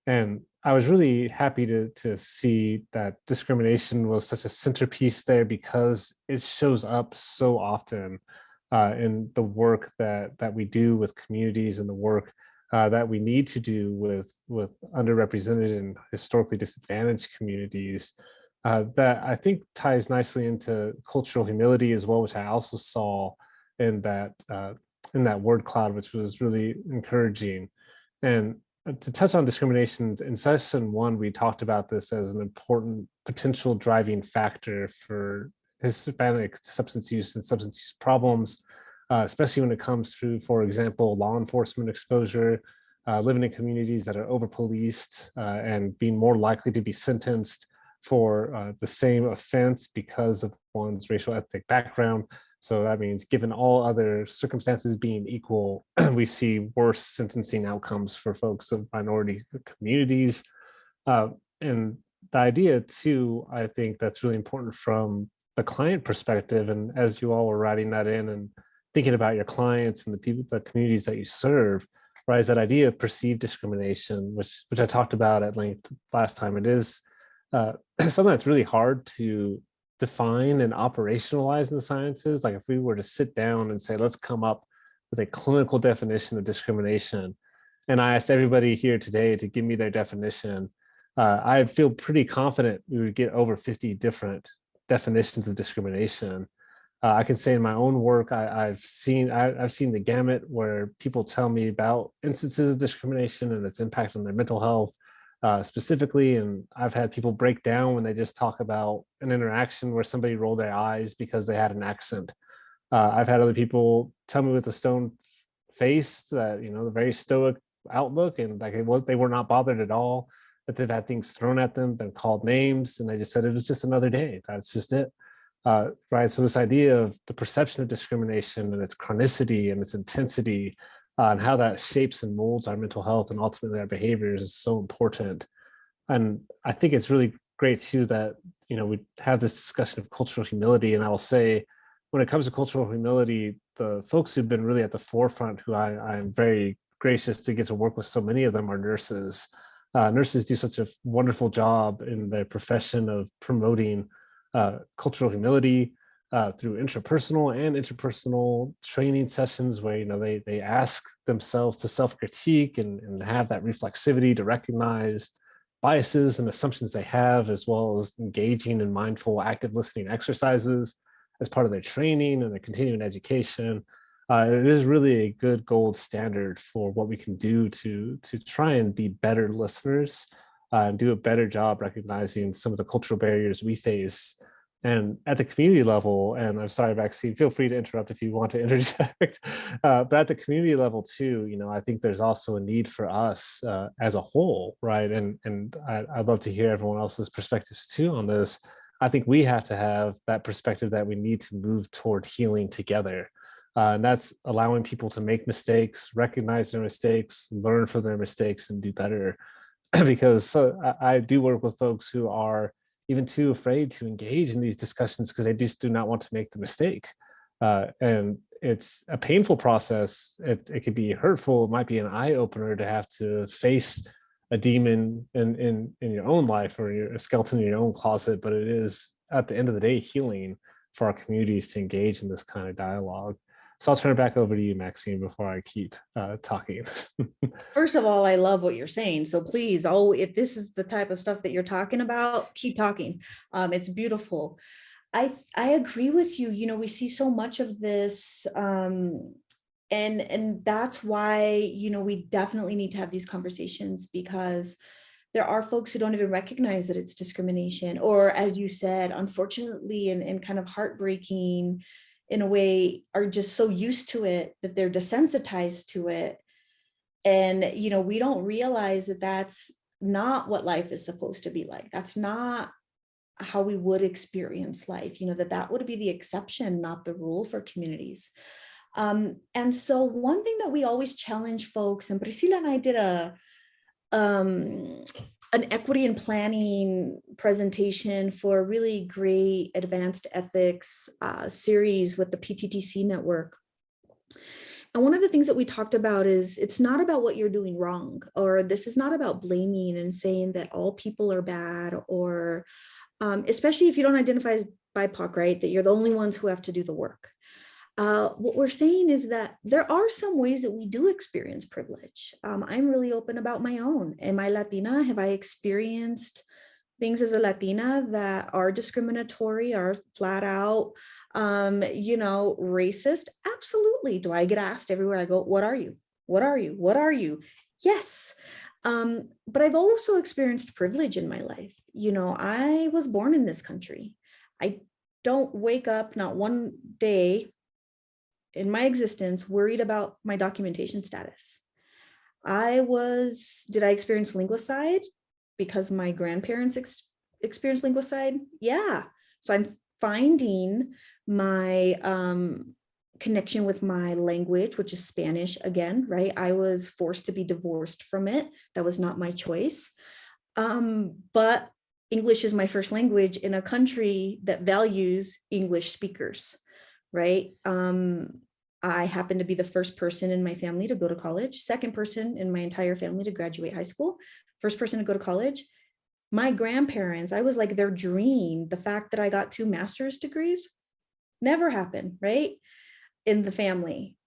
And I was really happy to see that discrimination was such a centerpiece there, because it shows up so often in the work that we do with communities and the work that we need to do with underrepresented and historically disadvantaged communities, that I think ties nicely into cultural humility as well, which I also saw in that word cloud, which was really encouraging. And to touch on discrimination, in session 1, we talked about this as an important potential driving factor for Hispanic substance use and substance use problems, especially when it comes through, for example, law enforcement exposure, living in communities that are over-policed, and being more likely to be sentenced for the same offense because of one's racial ethnic background. So that means, given all other circumstances being equal, we see worse sentencing outcomes for folks of minority communities. And the idea too, I think that's really important from the client perspective. And as you all were writing that in and thinking about your clients and the communities that you serve, right, is that idea of perceived discrimination, which I talked about at length last time. It is something that's really hard to define and operationalize in the sciences. Like if we were to sit down and say, let's come up with a clinical definition of discrimination, and I asked everybody here today to give me their definition, I feel pretty confident we would get over 50 different definitions of discrimination. I can say in my own work, I've seen the gamut where people tell me about instances of discrimination and its impact on their mental health, specifically. And I've had people break down when they just talk about an interaction where somebody rolled their eyes because they had an accent. I've had other people tell me with a stone face that, the very stoic outlook, and like they were not bothered at all, that they've had things thrown at them, been called names, and they just said it was just another day. That's just it. Right. So this idea of the perception of discrimination and its chronicity and its intensity, and how that shapes and molds our mental health and ultimately our behaviors is so important. And I think it's really great too that, we have this discussion of cultural humility. And I will say, when it comes to cultural humility, the folks who've been really at the forefront, who I'm very gracious to get to work with, so many of them are nurses. Nurses do such a wonderful job in their profession of promoting cultural humility through intrapersonal and interpersonal training sessions where they ask themselves to self-critique and have that reflexivity to recognize biases and assumptions they have, as well as engaging in mindful active listening exercises as part of their training and their continuing education. It is really a good gold standard for what we can do to try and be better listeners and do a better job recognizing some of the cultural barriers we face. And at the community level, and I'm sorry, Maxine, feel free to interrupt if you want to interject, but at the community level too, I think there's also a need for us as a whole, right? And I'd love to hear everyone else's perspectives too on this. I think we have to have that perspective that we need to move toward healing together. And that's allowing people to make mistakes, recognize their mistakes, learn from their mistakes, and do better. Because I do work with folks who are even too afraid to engage in these discussions because they just do not want to make the mistake. And it's a painful process. It could be hurtful. It might be an eye opener to have to face a demon in your own life or a skeleton in your own closet. But it is, at the end of the day, healing for our communities to engage in this kind of dialogue. So I'll turn it back over to you, Maxine, before I keep talking. First of all, I love what you're saying. So please, if this is the type of stuff that you're talking about, keep talking. It's beautiful. I agree with you. We see so much of this, and that's why, we definitely need to have these conversations, because there are folks who don't even recognize that it's discrimination, or, as you said, unfortunately, and kind of heartbreaking in a way, are just so used to it that they're desensitized to it. And, we don't realize that that's not what life is supposed to be like. That's not how we would experience life, that would be the exception, not the rule for communities. And so one thing that we always challenge folks, and Priscilla and I did an equity and planning presentation for a really great advanced ethics series with the PTTC network. And one of the things that we talked about is, it's not about what you're doing wrong, or this is not about blaming and saying that all people are bad, or especially if you don't identify as BIPOC, right, that you're the only ones who have to do the work. What we're saying is that there are some ways that we do experience privilege. I'm really open about my own. Am I Latina? Have I experienced things as a Latina that are discriminatory, are flat out, racist? Absolutely. Do I get asked everywhere I go, what are you? What are you? What are you? Yes. But I've also experienced privilege in my life. I was born in this country. I don't wake up, not one day in my existence, worried about my documentation status. Did I experience linguicide because my grandparents experienced linguicide? Yeah. So I'm finding my connection with my language, which is Spanish again, right? I was forced to be divorced from it. That was not my choice. But English is my first language in a country that values English speakers, right? I happen to be the first person in my family to go to college, second person in my entire family to graduate high school, first person to go to college. My grandparents, I was like their dream. The fact that I got 2 master's degrees never happened, right? In the family.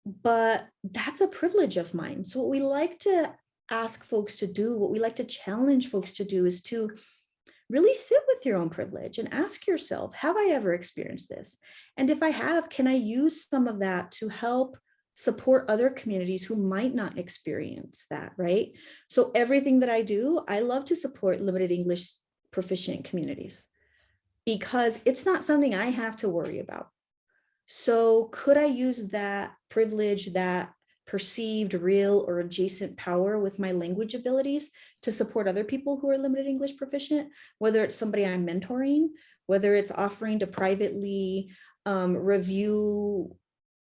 But that's a privilege of mine. So what we like to ask folks to do, what we like to challenge folks to do, is to really sit with your own privilege and ask yourself, have I ever experienced this? And if I have, can I use some of that to help support other communities who might not experience that, right? So everything that I do, I love to support limited English proficient communities, because it's not something I have to worry about. So could I use that privilege, that perceived real or adjacent power with my language abilities to support other people who are limited English proficient, whether it's somebody I'm mentoring, whether it's offering to privately review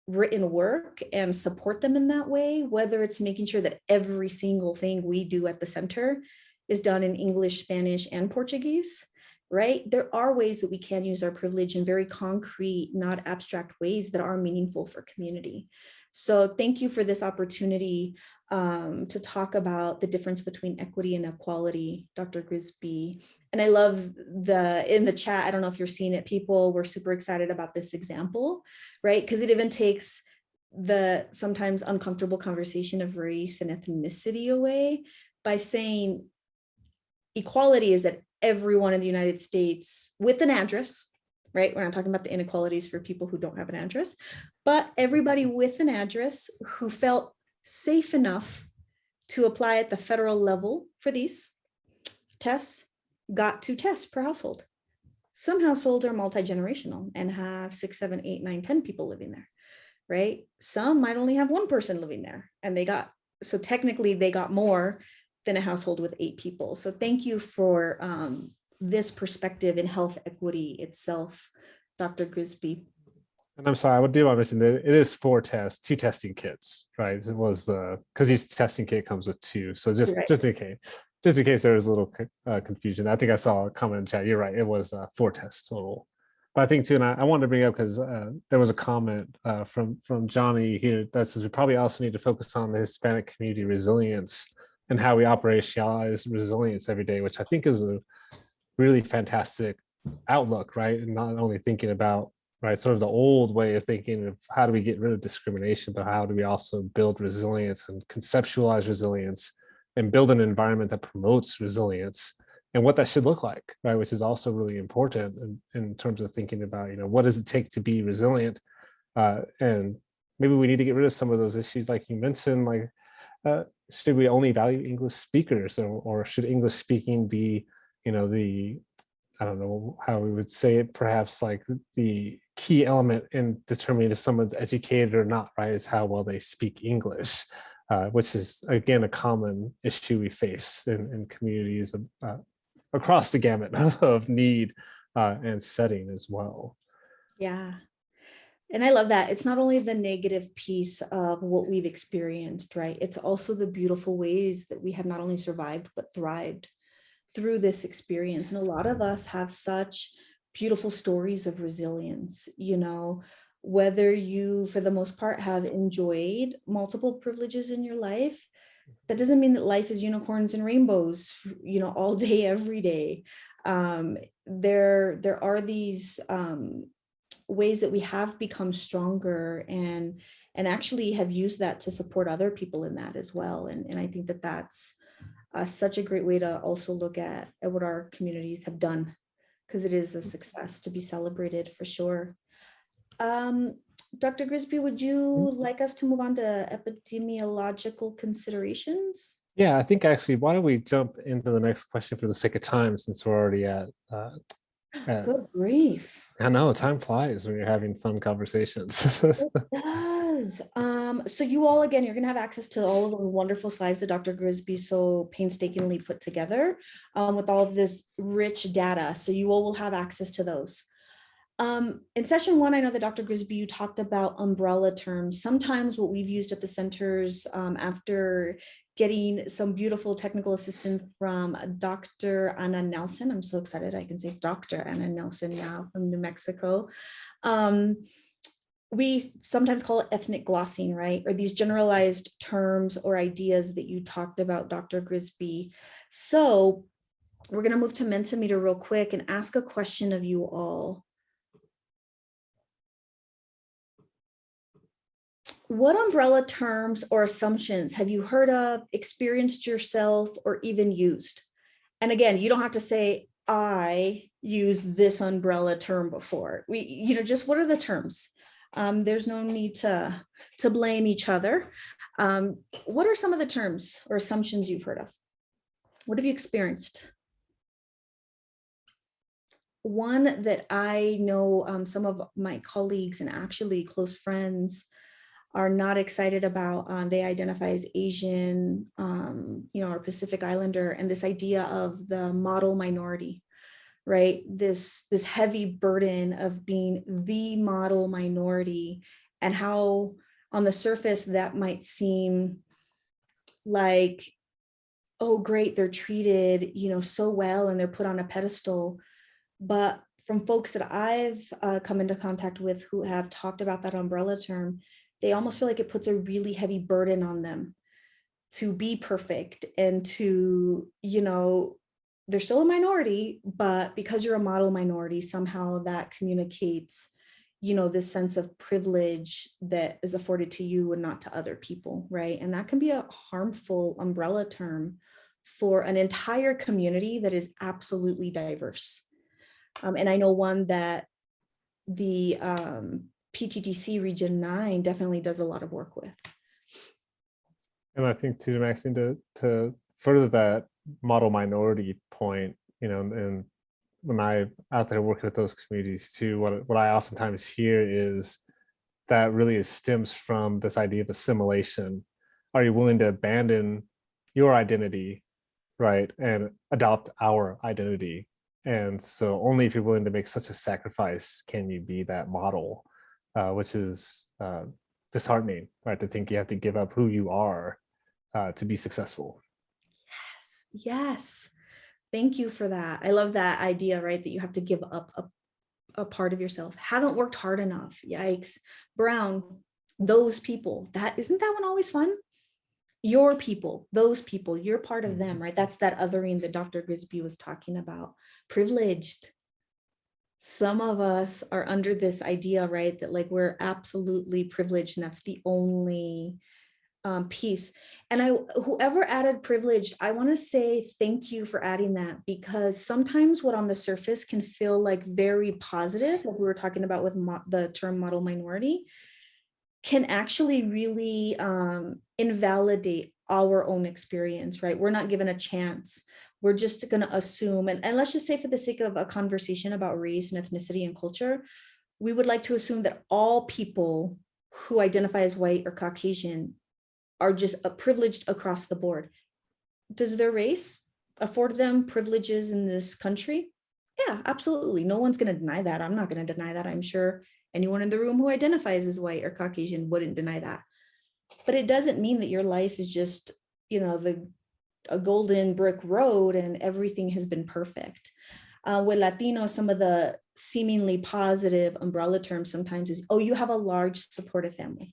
written work and support them in that way, whether it's making sure that every single thing we do at the center is done in English, Spanish, and Portuguese, right? There are ways that we can use our privilege in very concrete, not abstract ways that are meaningful for community. So thank you for this opportunity to talk about the difference between equity and equality, Dr. Grisby. And I love in the chat, I don't know if you're seeing it, people were super excited about this example, right? Because it even takes the sometimes uncomfortable conversation of race and ethnicity away by saying equality is that everyone in the United States with an address right? We're not talking about the inequalities for people who don't have an address, but everybody with an address who felt safe enough to apply at the federal level for these tests got 2 tests per household. Some households are multi-generational and have 6, 7, 8, 9, 10 people living there, right? Some might only have 1 person living there, and so technically they got more than a household with 8 people. So thank you for this perspective in health equity itself, Dr. Grisby. And I'm sorry, I do want to mention that it is 4 tests, 2 testing kits, right? It was because each testing kit comes with 2. So just in case there was a little confusion. I think I saw a comment in chat. You're right, it was 4 tests total. But I think too, and I wanted to bring up because there was a comment from Johnny here that says we probably also need to focus on the Hispanic community resilience and how we operationalize resilience every day, which I think is a really fantastic outlook, right? And not only thinking about, right, sort of the old way of thinking of how do we get rid of discrimination, but how do we also build resilience and conceptualize resilience and build an environment that promotes resilience and what that should look like, right? Which is also really important in terms of thinking about, what does it take to be resilient? And maybe we need to get rid of some of those issues, like you mentioned, like should we only value English speakers, or should English speaking be, I don't know how we would say it, perhaps like the key element in determining if someone's educated or not, right, is how well they speak English, which is, again, a common issue we face in communities across the gamut of need and setting as well. Yeah. And I love that. It's not only the negative piece of what we've experienced, right? It's also the beautiful ways that we have not only survived, but thrived through this experience. And a lot of us have such beautiful stories of resilience, whether you, for the most part, have enjoyed multiple privileges in your life, that doesn't mean that life is unicorns and rainbows, all day, every day. There are these ways that we have become stronger and actually have used that to support other people in that as well. And I think that that's such a great way to also look at what our communities have done, because it is a success to be celebrated for sure. Dr. Grisby, would you like us to move on to epidemiological considerations? Yeah, I think actually, why don't we jump into the next question for the sake of time, since we're already at good grief. I know, time flies when you're having fun conversations. It does. So you all, again, you're going to have access to all of the wonderful slides that Dr. Grisby so painstakingly put together with all of this rich data. So you all will have access to those. In session 1, I know that Dr. Grisby, you talked about umbrella terms. Sometimes what we've used at the centers after getting some beautiful technical assistance from Dr. Ana Nelson. I'm so excited I can say Dr. Ana Nelson now from New Mexico. We sometimes call it ethnic glossing, right? Or these generalized terms or ideas that you talked about, Dr. Grisby. So we're going to move to Mentimeter real quick and ask a question of you all. What umbrella terms or assumptions have you heard of, experienced yourself, or even used? And again, you don't have to say, I used this umbrella term before. Just what are the terms? There's no need to blame each other. What are some of the terms or assumptions you've heard of? What have you experienced? One that I know some of my colleagues and actually close friends are not excited about, they identify as Asian, or Pacific Islander, and this idea of the model minority, right? This heavy burden of being the model minority, and how on the surface that might seem like, oh, great, they're treated, so well, and they're put on a pedestal. But from folks that I've come into contact with who have talked about that umbrella term, they almost feel like it puts a really heavy burden on them to be perfect and to, they're still a minority, but because you're a model minority, somehow that communicates, this sense of privilege that is afforded to you and not to other people, right? And that can be a harmful umbrella term for an entire community that is absolutely diverse. And I know one that the PTTC Region 9 definitely does a lot of work with. And I think too, Maxine, to further that model minority point, and when I'm out there working with those communities too, what I oftentimes hear is that really stems from this idea of assimilation. Are you willing to abandon your identity, right, and adopt our identity? And so only if you're willing to make such a sacrifice can you be that model, which is disheartening, right? To think you have to give up who you are to be successful. Yes, yes. Thank you for that. I love that idea, right? That you have to give up a part of yourself. Haven't worked hard enough. Yikes. Brown, those people. Isn't that one always fun? Your people, those people, you're part of them, right? That's that othering that Dr. Grisby was talking about. Privileged. Some of us are under this idea, right? That like we're absolutely privileged and that's the only piece. And whoever added privileged, I want to say thank you for adding that, because sometimes what on the surface can feel like very positive, like we were talking about with the term model minority, can actually really invalidate our own experience, right? We're not given a chance. We're just going to assume, and let's just say for the sake of a conversation about race and ethnicity and culture, we would like to assume that all people who identify as white or Caucasian are just privileged across the board. Does their race afford them privileges in this country? Yeah, absolutely. No one's going to deny that. I'm not going to deny that. I'm sure anyone in the room who identifies as white or Caucasian wouldn't deny that. But it doesn't mean that your life is just, a golden brick road and everything has been perfect. With Latino, some of the seemingly positive umbrella terms sometimes is, oh, you have a large supportive family,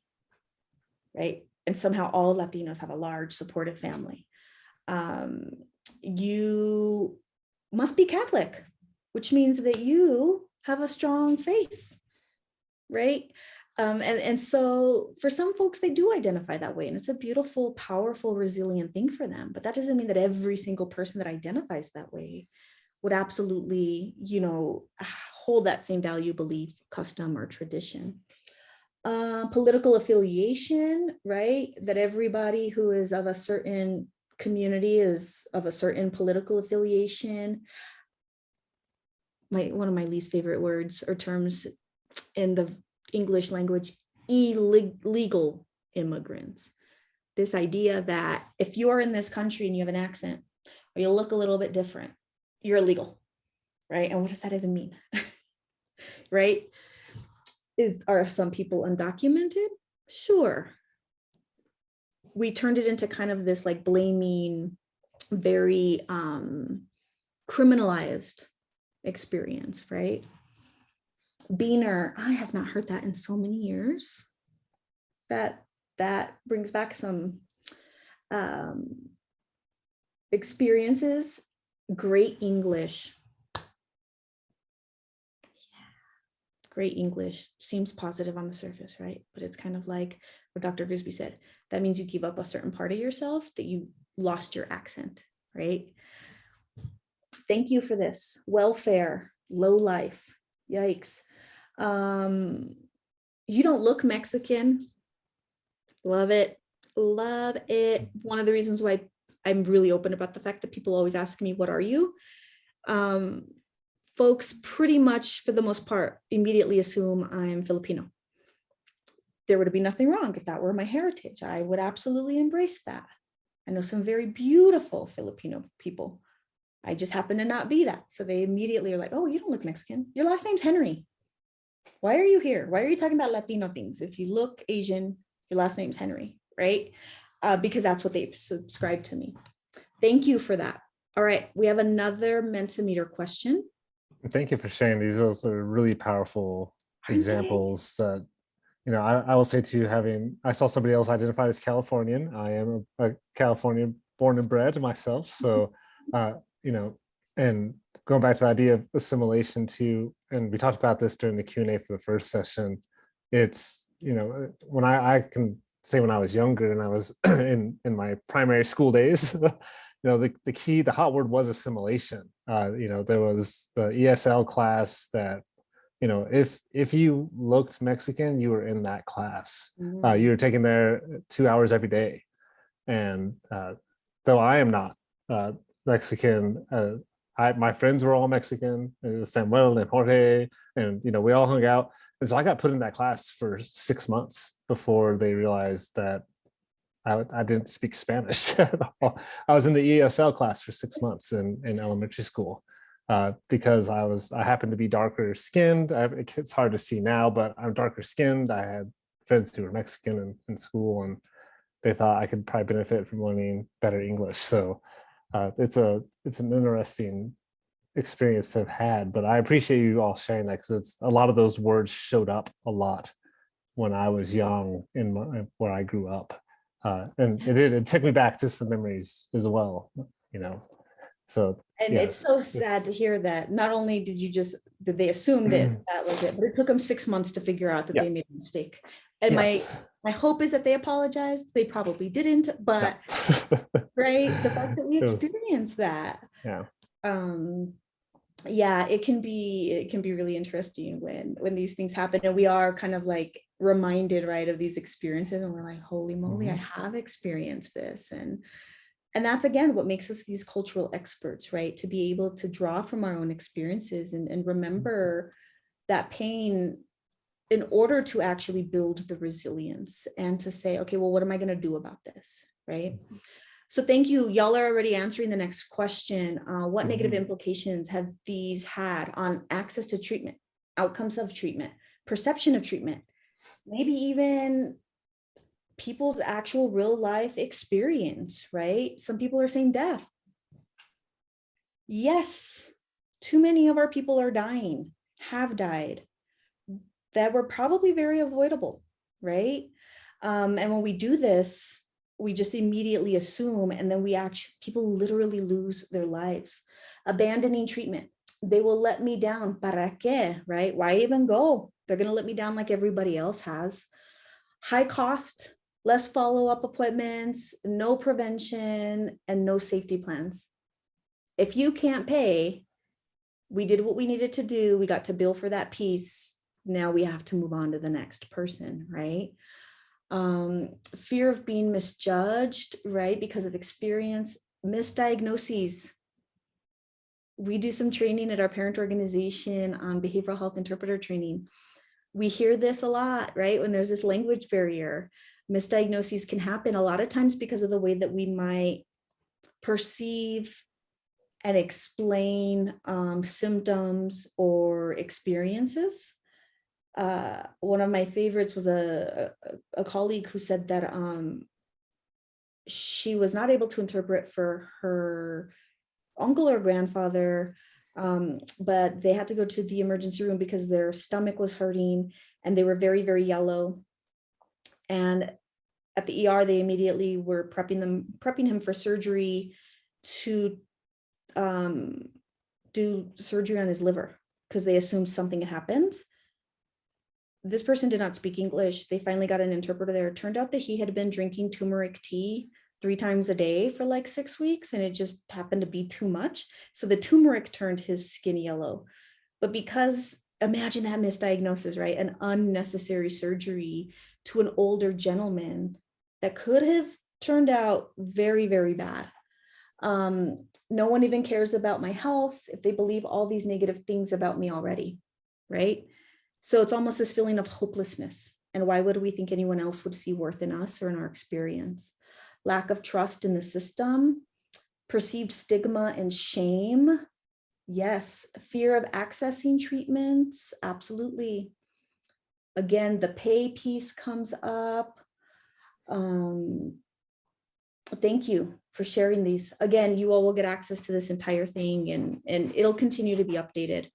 right? And somehow all Latinos have a large supportive family. You must be Catholic, which means that you have a strong faith, right? And so for some folks, they do identify that way, and it's a beautiful, powerful, resilient thing for them. But that doesn't mean that every single person that identifies that way would absolutely, hold that same value, belief, custom, or tradition. Political affiliation, right? That everybody who is of a certain community is of a certain political affiliation. One of my least favorite words or terms in the English language, illegal immigrants. This idea that if you are in this country and you have an accent or you look a little bit different, you're illegal, right? And what does that even mean? Right? Are some people undocumented? Sure. We turned it into kind of this like blaming, very criminalized experience, right? Beaner, I have not heard that in so many years. That brings back some experiences. Great English. Great English seems positive on the surface, right? But it's kind of like what Dr. Grisby said. That means you give up a certain part of yourself, that you lost your accent, right? Thank you for this. Welfare, low life, yikes. You don't look Mexican. Love it. Love it. One of the reasons why I'm really open about the fact that people always ask me, what are you? Folks pretty much, for the most part, immediately assume I'm Filipino. There would be nothing wrong if that were my heritage. I would absolutely embrace that. I know some very beautiful Filipino people. I just happen to not be that. So they immediately are like, oh, you don't look Mexican. Your last name's Henry. Why are you here? Why are you talking about Latino things? If you look Asian, your last name's Henry, right? Because that's what they subscribe to me. Thank you for that. All right, we have another Mentimeter question. Thank you for sharing these. Those are really powerful examples that, I will say too, I saw somebody else identified as Californian. I am a Californian born and bred myself. So, and going back to the idea of assimilation too, and we talked about this during the Q&A for the first session, it's, when I can say when I was younger and I was in my primary school days, the hot word was assimilation. There was the ESL class that you know, if you looked Mexican, you were in that class. Mhm. You were taking there 2 hours every day. And though I am not Mexican, my friends were all Mexican, Samuel and Jorge, and you know, we all hung out. And so I got put in that class for 6 months before they realized that I didn't speak Spanish at all. I was in the ESL class for 6 months in elementary school because I happened to be darker skinned. It's hard to see now, but I'm darker skinned. I had friends who were Mexican in school, and they thought I could probably benefit from learning better English. So it's an interesting experience to have had, but I appreciate you all sharing that, because a lot of those words showed up a lot when I was young where I grew up. And it took me back to some memories as well, you know. So And yeah, it's so sad to hear that. Not only did they assume that that was it, but it took them 6 months to figure out that Yeah. they made a mistake. And yes. my hope is that they apologized. They probably didn't, but right, the fact that we Yeah. experienced that. Yeah. Yeah, it can be really interesting when these things happen, and we are kind of like reminded, right, of these experiences, and we're like, holy moly, I have experienced this. And that's again what makes us these cultural experts, right? To be able to draw from our own experiences and remember that pain in order to actually build the resilience and to say, okay, well, what am I going to do about this, right? So thank you. Y'all are already answering the next question. What negative implications have these had on access to treatment, outcomes of treatment, perception of treatment, maybe even people's actual real life experience, right? Some people are saying death. Yes, too many of our people are dying, have died, that were probably very avoidable, right? And when we do this, we just immediately assume, and then people literally lose their lives. Abandoning treatment. They will let me down. ¿Para qué? Right? Why even go? They're going to let me down like everybody else has. High cost, less follow-up appointments, no prevention, and no safety plans. If you can't pay, we did what we needed to do. We got to bill for that piece. Now we have to move on to the next person, right? Fear of being misjudged, right? Because of experience, misdiagnoses. We do some training at our parent organization on behavioral health interpreter training. We hear this a lot, right? When there's this language barrier, misdiagnoses can happen a lot of times because of the way that we might perceive and explain symptoms or experiences. One of my favorites was a colleague who said that she was not able to interpret for her uncle or grandfather, but they had to go to the emergency room because their stomach was hurting and they were very, very yellow. And at the ER, they immediately were prepping him for surgery to do surgery on his liver because they assumed something had happened. This person did not speak English. They finally got an interpreter there. It turned out that he had been drinking turmeric tea 3 times a day for like 6 weeks, and it just happened to be too much. So the turmeric turned his skin yellow. But because, imagine that misdiagnosis, right? An unnecessary surgery to an older gentleman that could have turned out very, very bad. No one even cares about my health if they believe all these negative things about me already, right? So it's almost this feeling of hopelessness. And why would we think anyone else would see worth in us or in our experience? Lack of trust in the system, perceived stigma and shame. Yes, fear of accessing treatments, absolutely. Again, the pay piece comes up. Thank you for sharing these. Again, you all will get access to this entire thing, and it'll continue to be updated.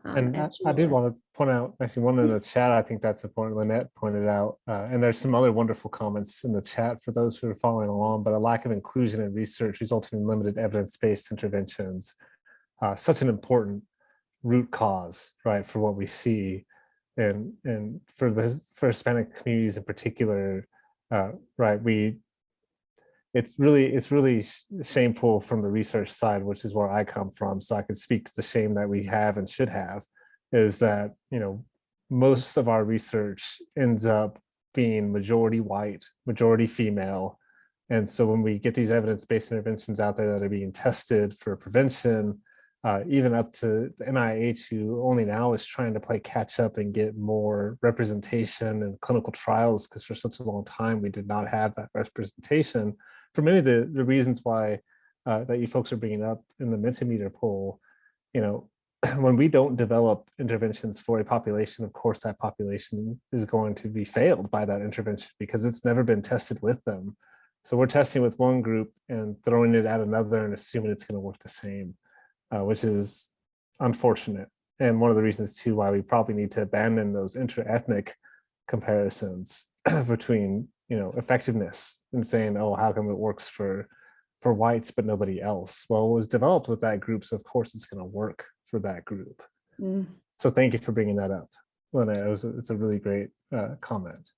And I did want to point out, actually, one in the chat, I think that's important, Lynette pointed out, and there's some other wonderful comments in the chat for those who are following along, but a lack of inclusion in research resulting in limited evidence-based interventions. Such an important root cause, right, for what we see. And for Hispanic communities in particular, right, it's really shameful from the research side, which is where I come from. So I can speak to the shame that we have and should have is that, most of our research ends up being majority white, majority female. And so when we get these evidence-based interventions out there that are being tested for prevention, even up to the NIH, who only now is trying to play catch up and get more representation in clinical trials, because for such a long time we did not have that representation for many of the reasons why that you folks are bringing up in the Mentimeter poll. When we don't develop interventions for a population, of course that population is going to be failed by that intervention because it's never been tested with them. So we're testing with one group and throwing it at another and assuming it's going to work the same, which is unfortunate. And one of the reasons too why we probably need to abandon those inter-ethnic comparisons between effectiveness and saying, oh, how come it works for whites but nobody else? Well, it was developed with that group, so of course it's going to work for that group. So thank you for bringing that up, Lena. It's a really great comment.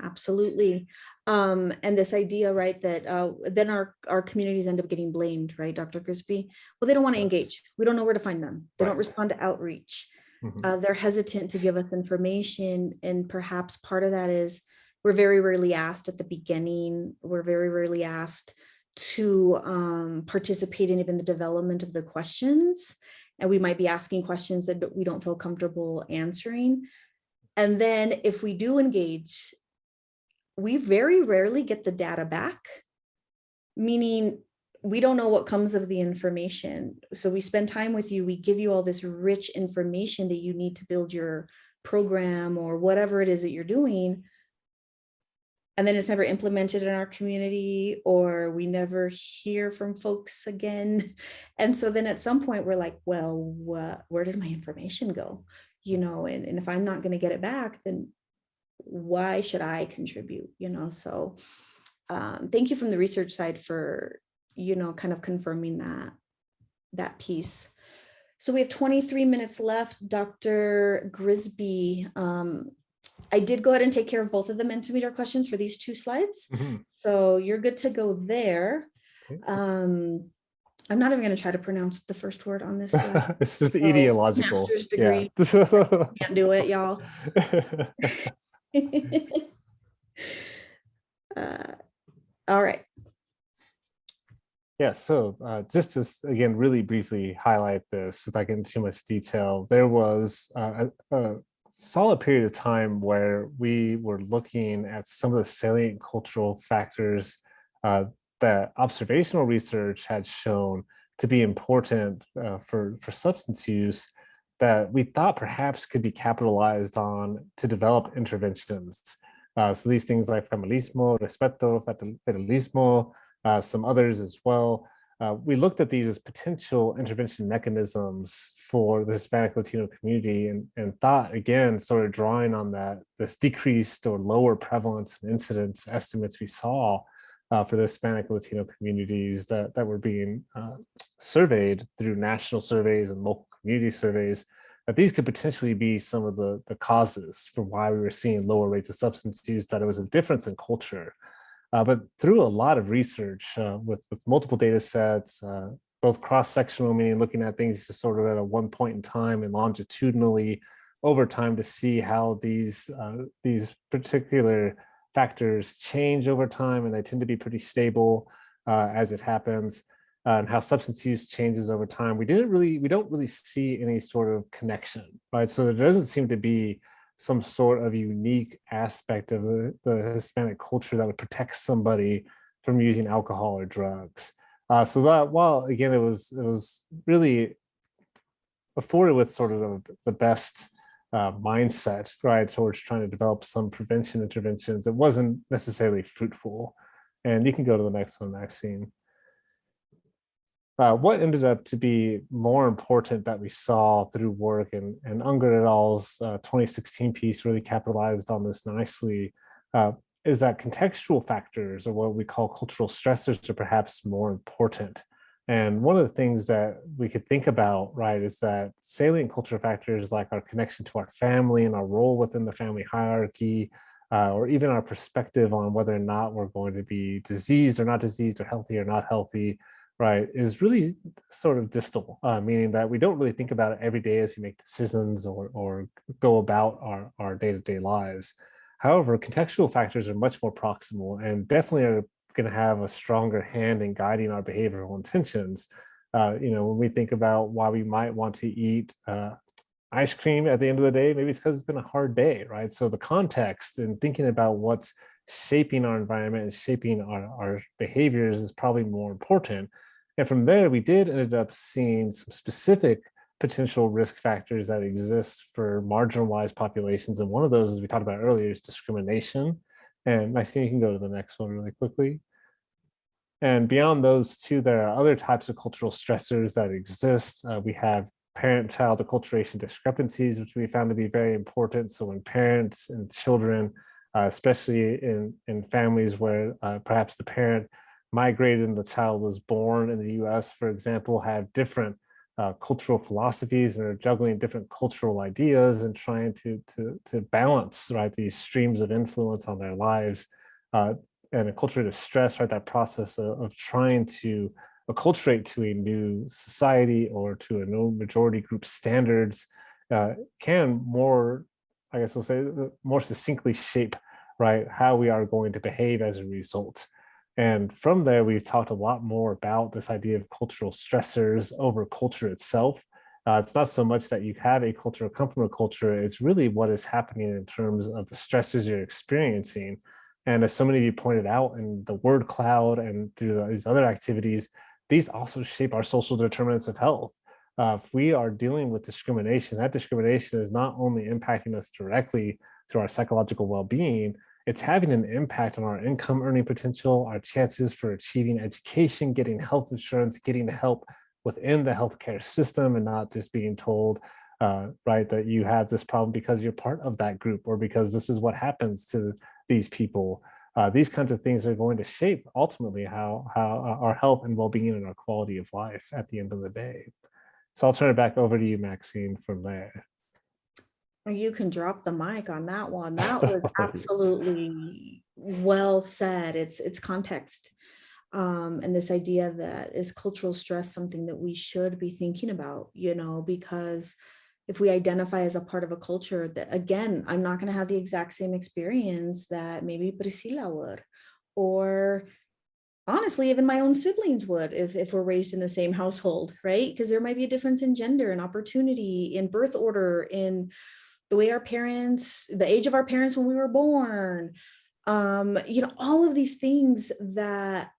Absolutely. And this idea, right, that then our communities end up getting blamed, right, Dr. Grisby? Well, they don't want to engage. We don't know where to find them. They don't respond to outreach. They're hesitant to give us information. And perhaps part of that is we're very rarely asked at the beginning. We're very rarely asked to participate in even the development of the questions. And we might be asking questions that we don't feel comfortable answering. And then if we do engage, we very rarely get the data back, meaning we don't know what comes of the information. So we spend time with you, we give you all this rich information that you need to build your program or whatever it is that you're doing. And then it's never implemented in our community, or we never hear from folks again. And so then at some point we're like, well, where did my information go? And if I'm not going to get it back, then why should I contribute? So thank you from the research side for, kind of confirming that piece. So we have 23 minutes left. Dr. Grisby, I did go ahead and take care of both of the Mentimeter questions for these two slides. So you're good to go there. I'm not even going to try to pronounce the first word on this slide. It's just epidemiological. Master's degree. Yeah. Can't do it, y'all. All right. Yeah, so just to, again, really briefly highlight this without getting too much detail, there was a solid period of time where we were looking at some of the salient cultural factors that observational research had shown to be important for substance use that we thought perhaps could be capitalized on to develop interventions. So these things like familismo, respeto, federalismo, some others as well. We looked at these as potential intervention mechanisms for the Hispanic Latino community and thought, again, sort of drawing on this decreased or lower prevalence and incidence estimates we saw for the Hispanic Latino communities that were being surveyed through national surveys and local community surveys, that these could potentially be some of the causes for why we were seeing lower rates of substance use, that it was a difference in culture. But through a lot of research with multiple data sets, both cross-sectional, meaning looking at things just sort of at a one point in time, and longitudinally over time to see how these particular factors change over time, and they tend to be pretty stable as it happens, and how substance use changes over time. We don't really see any sort of connection, right? So there doesn't seem to be some sort of unique aspect of the Hispanic culture that would protect somebody from using alcohol or drugs. So that, while again, it was really afforded with sort of the best mindset, right, towards trying to develop some prevention interventions, it wasn't necessarily fruitful. And you can go to the next one, Maxine. What ended up to be more important that we saw through work, and Unger et al.'s 2016 piece really capitalized on this nicely, is that contextual factors, or what we call cultural stressors, are perhaps more important. And one of the things that we could think about, right, is that salient cultural factors like our connection to our family and our role within the family hierarchy, or even our perspective on whether or not we're going to be diseased or not diseased, or healthy or not healthy, right, is really sort of distal, meaning that we don't really think about it every day as we make decisions or go about our day-to-day lives. However, contextual factors are much more proximal and definitely are going to have a stronger hand in guiding our behavioral intentions. When we think about why we might want to eat ice cream at the end of the day, maybe it's because it's been a hard day, right? So the context and thinking about what's shaping our environment and shaping our behaviors is probably more important. And from there, we did end up seeing some specific potential risk factors that exist for marginalized populations. And one of those, as we talked about earlier, is discrimination. And Maxine, you can go to the next one really quickly. And beyond those two, there are other types of cultural stressors that exist. We have parent-child acculturation discrepancies, which we found to be very important. So when parents and children, especially in families where perhaps the parent migrated and the child was born in the US, for example, have different cultural philosophies and are juggling different cultural ideas and trying to balance, right, these streams of influence on their lives, and acculturative stress, right, that process of trying to acculturate to a new society or to a new majority group standards can more, I guess we'll say, more succinctly shape, right, how we are going to behave as a result. And from there, we've talked a lot more about this idea of cultural stressors over culture itself. It's not so much that you have a culture or come from a culture, it's really what is happening in terms of the stressors you're experiencing. And as so many of you pointed out in the word cloud and through these other activities, these also shape our social determinants of health. If we are dealing with discrimination, that discrimination is not only impacting us directly through our psychological well-being, it's having an impact on our income earning potential, our chances for achieving education, getting health insurance, getting help within the healthcare system, and not just being told, right, that you have this problem because you're part of that group or because this is what happens to these people. These kinds of things are going to shape ultimately how our health and well-being and our quality of life at the end of the day. So I'll turn it back over to you, Maxine, from there. You can drop the mic on that one. That was absolutely well said. It's context. And this idea that is cultural stress something that we should be thinking about, because if we identify as a part of a culture that, again, I'm not going to have the exact same experience that maybe Priscilla would, or honestly, even my own siblings would if we're raised in the same household, right? Because there might be a difference in gender and opportunity, in birth order, in the way our parents, the age of our parents when we were born, all of these things that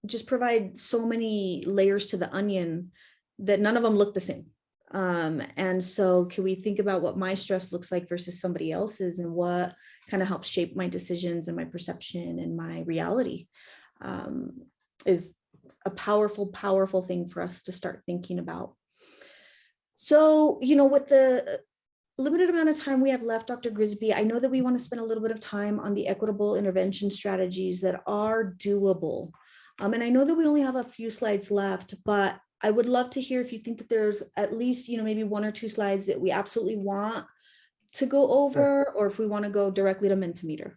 just provide so many layers to the onion that none of them look the same. And so can we think about what my stress looks like versus somebody else's and what kind of helps shape my decisions and my perception and my reality, is a powerful, powerful thing for us to start thinking about. So, with the limited amount of time we have left, Dr. Grisby, I know that we want to spend a little bit of time on the equitable intervention strategies that are doable. And I know that we only have a few slides left, but I would love to hear if you think that there's at least, maybe one or two slides that we absolutely want to go over, or if we want to go directly to Mentimeter.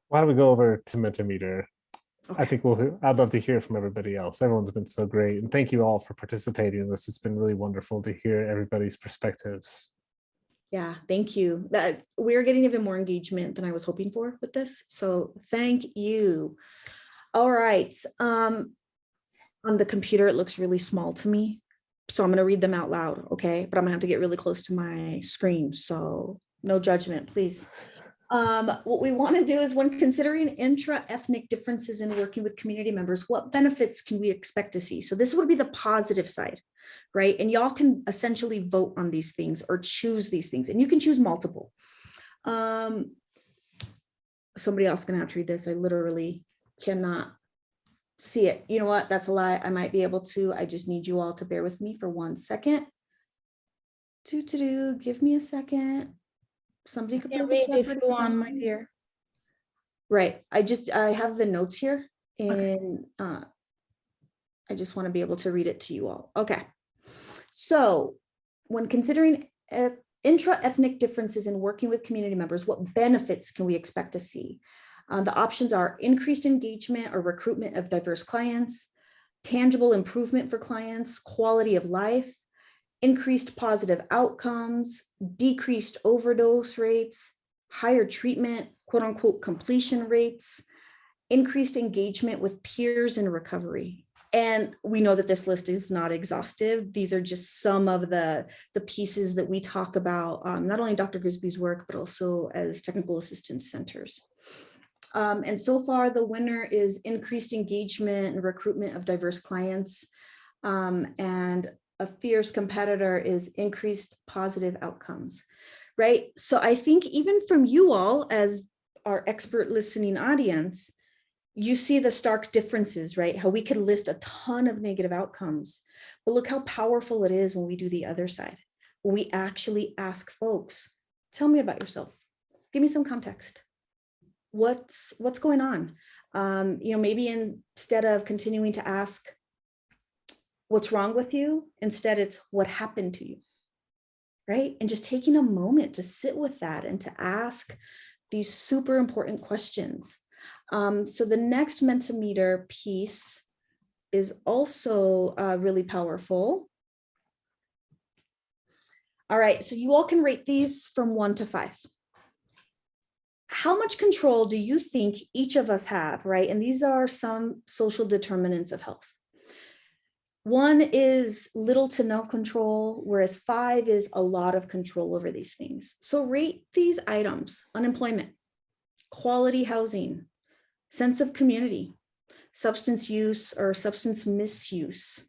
Why don't we go over to Mentimeter? Okay. I think I'd love to hear from everybody else. Everyone's been so great. And thank you all for participating in this. It's been really wonderful to hear everybody's perspectives. Yeah, thank you. That we're getting even more engagement than I was hoping for with this. So thank you. All right. On the computer, it looks really small to me. So I'm going to read them out loud. Okay. But I'm going to have to get really close to my screen. So no judgment, please. What we want to do is, when considering intra-ethnic differences in working with community members, what benefits can we expect to see? So this would be the positive side, right? And y'all can essentially vote on these things or choose these things, and you can choose multiple. Somebody else is going to have to read this. I literally cannot see it. You know what? That's a lie. I might be able to. I just need you all to bear with me for 1 second. Give me a second. Somebody could Yeah, read if you want, my dear. Right. I have the notes here, and I just want to be able to read it to you all. Okay. So when considering intra-ethnic differences in working with community members, what benefits can we expect to see? The options are increased engagement or recruitment of diverse clients, tangible improvement for clients, quality of life, increased positive outcomes, decreased overdose rates, higher treatment, quote unquote, completion rates, increased engagement with peers in recovery. And we know that this list is not exhaustive. These are just some of the pieces that we talk about, not only Dr. Grisby's work, but also as technical assistance centers. And so far, the winner is increased engagement and recruitment of diverse clients. And a fierce competitor is increased positive outcomes, right? So I think even from you all as our expert listening audience, you see the stark differences, right? How we could list a ton of negative outcomes, but look how powerful it is when we do the other side, when we actually ask folks, tell me about yourself. Give me some context. What's going on? Maybe instead of continuing to ask, what's wrong with you? Instead, it's what happened to you, right? And just taking a moment to sit with that and to ask these super important questions. So the next Mentimeter piece is also really powerful. All right, so you all can rate these from 1 to 5. How much control do you think each of us have, right? And these are some social determinants of health. 1 is little to no control, whereas 5 is a lot of control over these things. So rate these items: unemployment, quality housing, sense of community, substance use or substance misuse.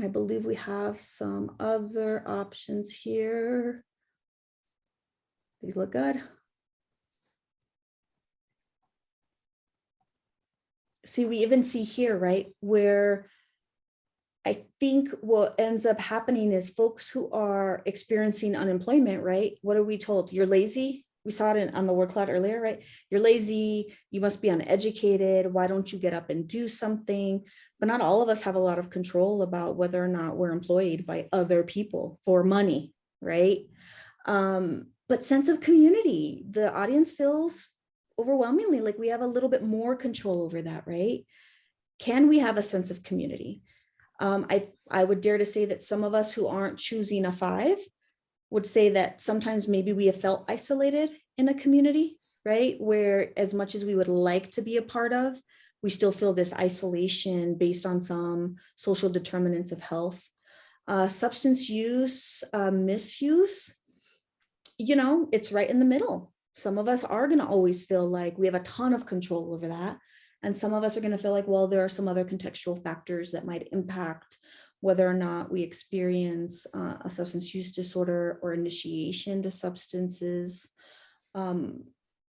I believe we have some other options here. These look good. See, we even see here, right, where I think what ends up happening is folks who are experiencing unemployment, right? What are we told? You're lazy. We saw it on the word cloud earlier, right? You're lazy. You must be uneducated. Why don't you get up and do something? But not all of us have a lot of control about whether or not we're employed by other people for money, right? But sense of community, the audience feels overwhelmingly like we have a little bit more control over that, right? Can we have a sense of community? I would dare to say that some of us who aren't choosing a 5 would say that sometimes maybe we have felt isolated in a community, right? Where as much as we would like to be a part of, we still feel this isolation based on some social determinants of health. Substance use, misuse, it's right in the middle. Some of us are going to always feel like we have a ton of control over that. And some of us are going to feel like, well, there are some other contextual factors that might impact whether or not we experience a substance use disorder or initiation to substances.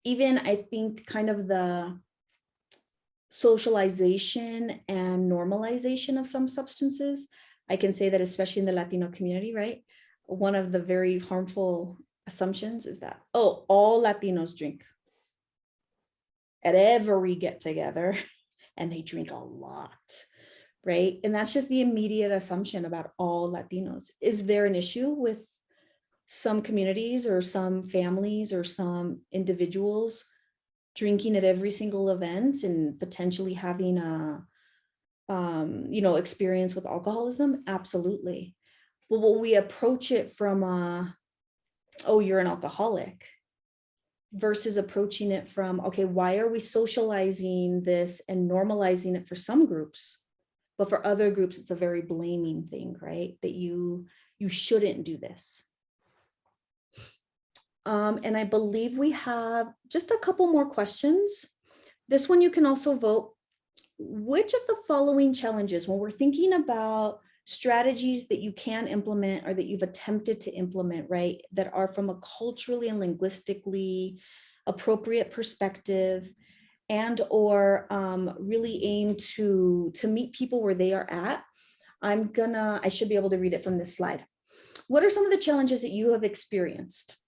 Even I think kind of the socialization and normalization of some substances. I can say that especially in the Latino community, right? One of the very harmful assumptions is that, oh, all Latinos drink at every get together and they drink a lot, right? And that's just the immediate assumption about all Latinos. Is there an issue with some communities or some families or some individuals drinking at every single event and potentially having a experience with alcoholism? Absolutely. But when we approach it from oh, you're an alcoholic, versus approaching it from, okay, why are we socializing this and normalizing it for some groups, but for other groups, it's a very blaming thing, right? That you shouldn't do this. And I believe we have just a couple more questions. This one you can also vote. Which of the following challenges, when we're thinking about strategies that you can implement or that you've attempted to implement, right, that are from a culturally and linguistically appropriate perspective and or really aim to meet people where they are at, I should be able to read it from this slide. What are some of the challenges that you have experienced?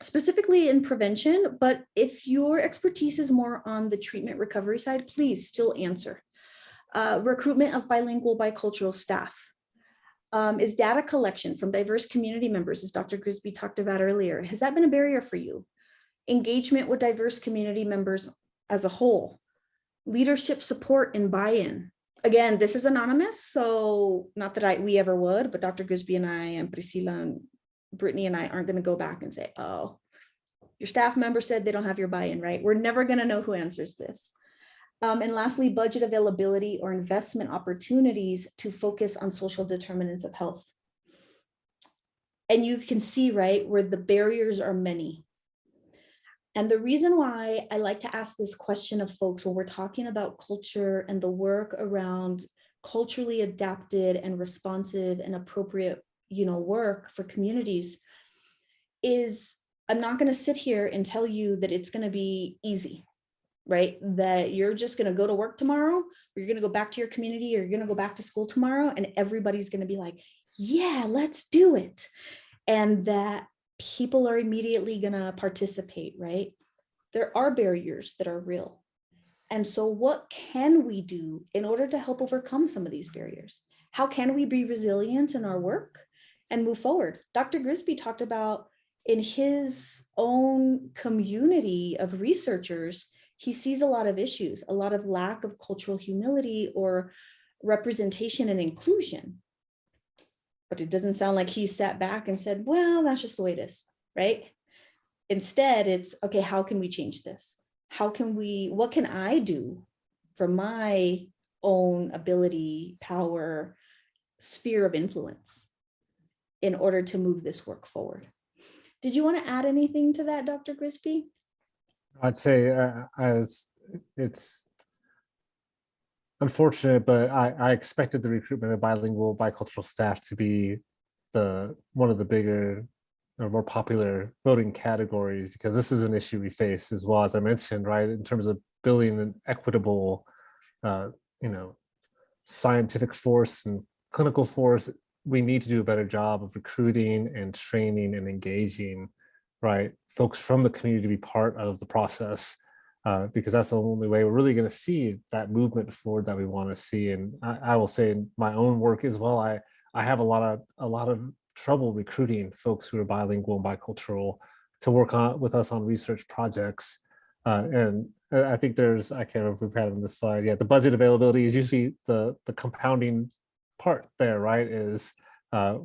Specifically in prevention, but if your expertise is more on the treatment recovery side, please still answer. Recruitment of bilingual, bicultural staff. Is data collection from diverse community members, as Dr. Grisby talked about earlier, has that been a barrier for you? Engagement with diverse community members as a whole, leadership support and buy-in. Again, this is anonymous, so not that we ever would, but Dr. Grisby and I and Priscilla and Brittany and I aren't going to go back and say, oh, your staff member said they don't have your buy-in, right? We're never going to know who answers this. And lastly, budget availability or investment opportunities to focus on social determinants of health. And you can see, right, where the barriers are many. And the reason why I like to ask this question of folks when we're talking about culture and the work around culturally adapted and responsive and appropriate, work for communities is I'm not going to sit here and tell you that it's going to be easy, right? That you're just going to go to work tomorrow, or you're going to go back to your community, or you're going to go back to school tomorrow, and everybody's going to be like, yeah, let's do it. And that people are immediately going to participate, right? There are barriers that are real. And so what can we do in order to help overcome some of these barriers? How can we be resilient in our work and move forward? Dr. Grisby talked about in his own community of researchers, he sees a lot of issues, a lot of lack of cultural humility or representation and inclusion. But it doesn't sound like he sat back and said, well, that's just the way it is, right? Instead, it's, okay, how can we change this? What can I do for my own ability, power, sphere of influence in order to move this work forward? Did you want to add anything to that, Dr. Grisby? I'd say it's unfortunate, but I expected the recruitment of bilingual, bicultural staff to be one of the bigger or more popular voting categories, because this is an issue we face as well, as I mentioned, right, in terms of building an equitable, scientific force and clinical force. We need to do a better job of recruiting and training and engaging, right, folks from the community to be part of the process, because that's the only way we're really going to see that movement forward that we want to see. And I will say in my own work as well, I have a lot of trouble recruiting folks who are bilingual and bicultural to work with us on research projects. And I think I can't remember if we've had it on this slide yet. The budget availability is usually the compounding part there, right? Is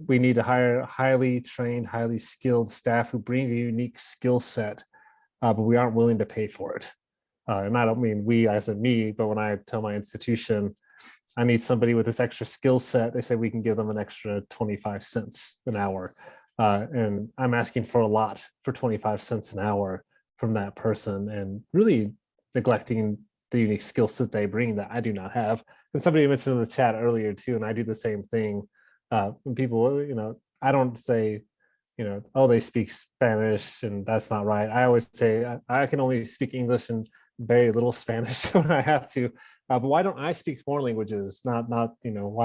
we need to hire highly trained, highly skilled staff who bring a unique skill set, but we aren't willing to pay for it. And I don't mean we, I said me, but when I tell my institution, I need somebody with this extra skill set, they say we can give them an extra 25 cents an hour. And I'm asking for a lot for 25 cents an hour from that person, and really neglecting the unique skill set they bring that I do not have. And somebody mentioned in the chat earlier too, and I do the same thing. When people, I don't say, oh, they speak Spanish and that's not right. I always say I can only speak English and very little Spanish when I have to. But why don't I speak more languages? Not why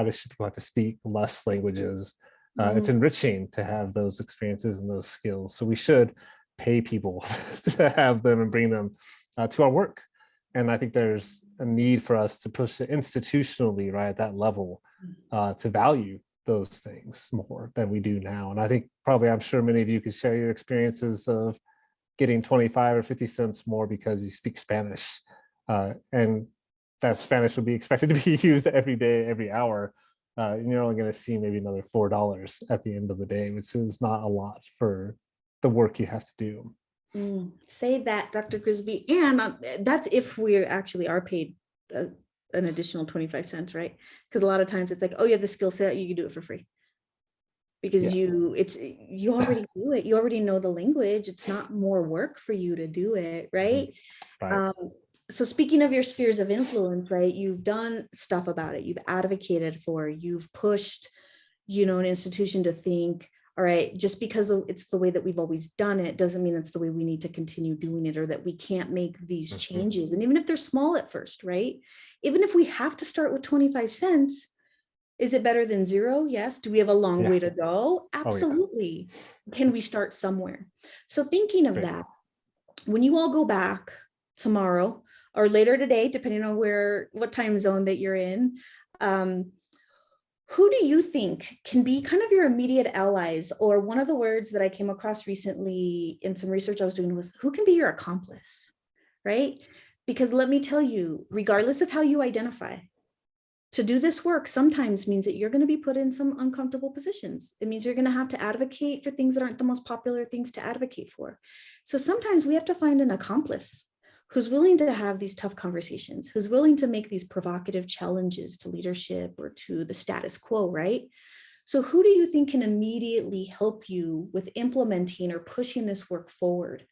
do people have to speak less languages? It's enriching to have those experiences and those skills. So we should pay people to have them and bring them to our work. And I think there's a need for us to push it institutionally, right, at that level, to value those things more than we do now. And I think I'm sure many of you could share your experiences of getting 25 or 50 cents more because you speak Spanish. And that Spanish will be expected to be used every day, every hour. And you're only going to see maybe another $4 at the end of the day, which is not a lot for the work you have to do. Say that, Dr. Grisby. And that's if we actually are paid an additional 25 cents, right? Because a lot of times it's like, oh, you have the skill set, you can do it for free. Because you already do it. You already know the language. It's not more work for you to do it, right? Right. So speaking of your spheres of influence, right, you've done stuff about it. You've advocated for, you've pushed, an institution to think, all right, just because it's the way that we've always done it doesn't mean that's the way we need to continue doing it, or that we can't make these changes. And even if they're small at first, right? Even if we have to start with 25 cents, is it better than zero? Yes. Do we have a long way to go? Absolutely. Can we start somewhere? So thinking of that, when you all go back tomorrow or later today, depending on what time zone that you're in, who do you think can be kind of your immediate allies? Or one of the words that I came across recently in some research I was doing was, who can be your accomplice, right? Because let me tell you, regardless of how you identify, to do this work sometimes means that you're going to be put in some uncomfortable positions. It means you're going to have to advocate for things that aren't the most popular things to advocate for. So sometimes we have to find an accomplice who's willing to have these tough conversations, who's willing to make these provocative challenges to leadership or to the status quo, right? So who do you think can immediately help you with implementing or pushing this work forward?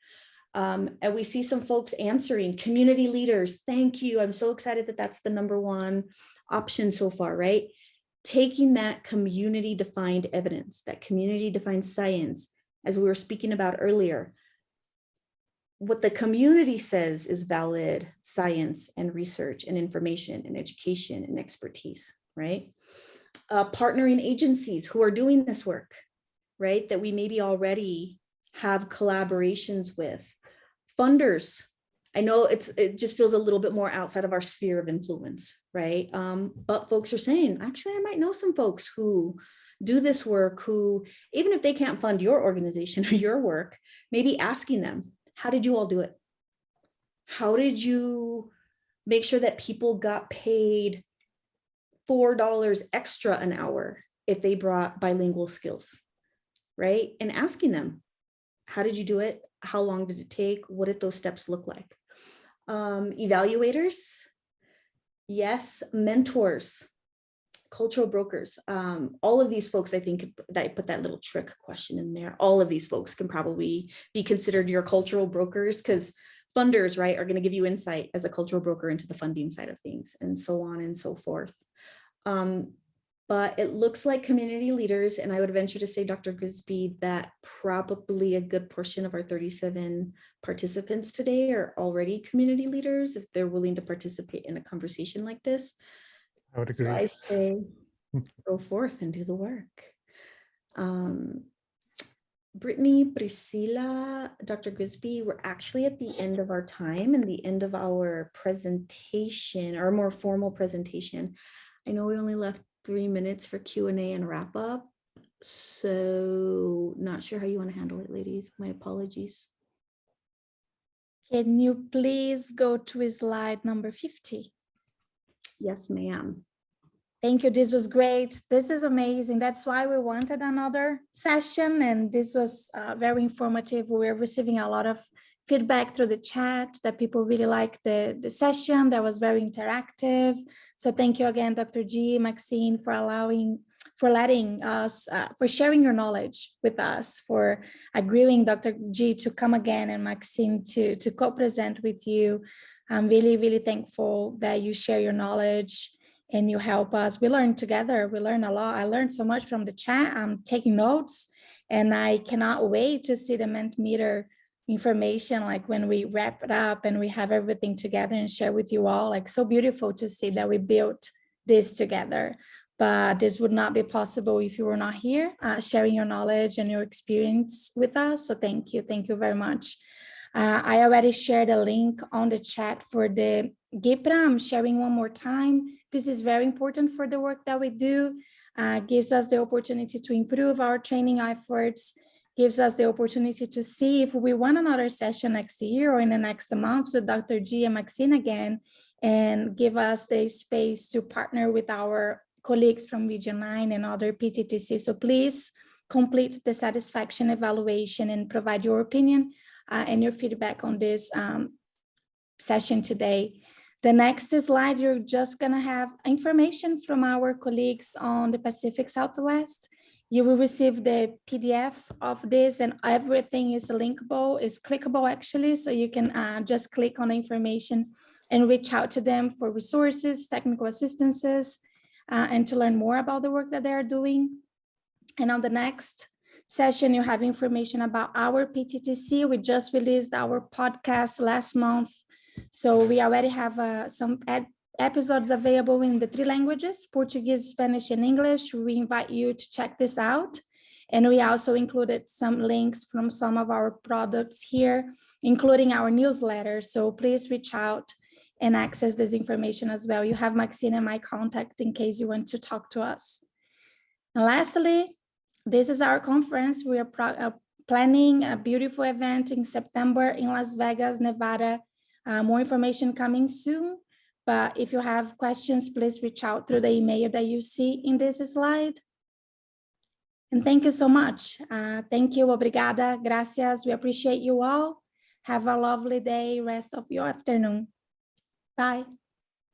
And we see some folks answering, community leaders. Thank you. I'm so excited that that's the #1 option so far, right? Taking that community defined evidence, that community defined science, as we were speaking about earlier. What the community says is valid science and research and information and education and expertise, right? Partnering agencies who are doing this work, right? That we maybe already have collaborations with. Funders. I know it just feels a little bit more outside of our sphere of influence, right? But folks are saying, actually, I might know some folks who do this work, who, even if they can't fund your organization or your work, maybe asking them, how did you all do it? How did you make sure that people got paid $4 extra an hour if they brought bilingual skills, right? And asking them, how did you do it? How long did it take? What did those steps look like? Evaluators, yes. Mentors, cultural brokers. All of these folks, I think that I put that little trick question in there. All of these folks can probably be considered your cultural brokers, because funders, right, are going to give you insight as a cultural broker into the funding side of things, and so on and so forth. But it looks like community leaders, and I would venture to say, Dr. Grisby, that probably a good portion of our 37 participants today are already community leaders if they're willing to participate in a conversation like this. I would agree. So I say, go forth and do the work. Brittany, Priscilla, Dr. Grisby, we're actually at the end of our time and the end of our presentation, our more formal presentation. I know we only left 3 minutes for Q&A and wrap up. So not sure how you want to handle it, ladies. My apologies. Can you please go to slide number 50? Yes, ma'am. Thank you. This was great. This is amazing. That's why we wanted another session. And this was very informative. We're receiving a lot of feedback through the chat that people really liked the session. That was very interactive. So thank you again, Dr. G, Maxine, for letting us, for sharing your knowledge with us, for agreeing Dr. G to come again and Maxine to co-present with you. I'm really, really thankful that you share your knowledge and you help us. We learn together. We learn a lot. I learned so much from the chat. I'm taking notes, and I cannot wait to see the Mentimeter information, like when we wrap it up and we have everything together and share with you all. Like, so beautiful to see that we built this together. But this would not be possible if you were not here sharing your knowledge and your experience with us. So thank you. Thank you very much. I already shared a link on the chat for the GIPRA. I'm sharing one more time. This is very important for the work that we do. Gives us the opportunity to improve our training efforts, gives us the opportunity to see if we want another session next year or in the next month with Dr. G and Maxine again, and give us the space to partner with our colleagues from Region 9 and other PTTC. So please complete the satisfaction evaluation and provide your opinion and your feedback on this session today. The next slide, you're just gonna have information from our colleagues on the Pacific Southwest. You will receive the PDF of this, and everything is linkable, is clickable actually, so you can just click on the information and reach out to them for resources, technical assistances, and to learn more about the work that they are doing. And on the next session, you have information about our PTTC. We just released our podcast last month. So we already have some episodes available in the 3 languages, Portuguese, Spanish, and English. We invite you to check this out. And we also included some links from some of our products here, including our newsletter. So please reach out and access this information as well. You have Maxine and my contact in case you want to talk to us. And lastly, this is our conference. We are planning a beautiful event in September in Las Vegas, Nevada. More information coming soon. But if you have questions, please reach out through the email that you see in this slide. And thank you so much. Thank you, obrigada, gracias. We appreciate you all. Have a lovely day, rest of your afternoon. Bye.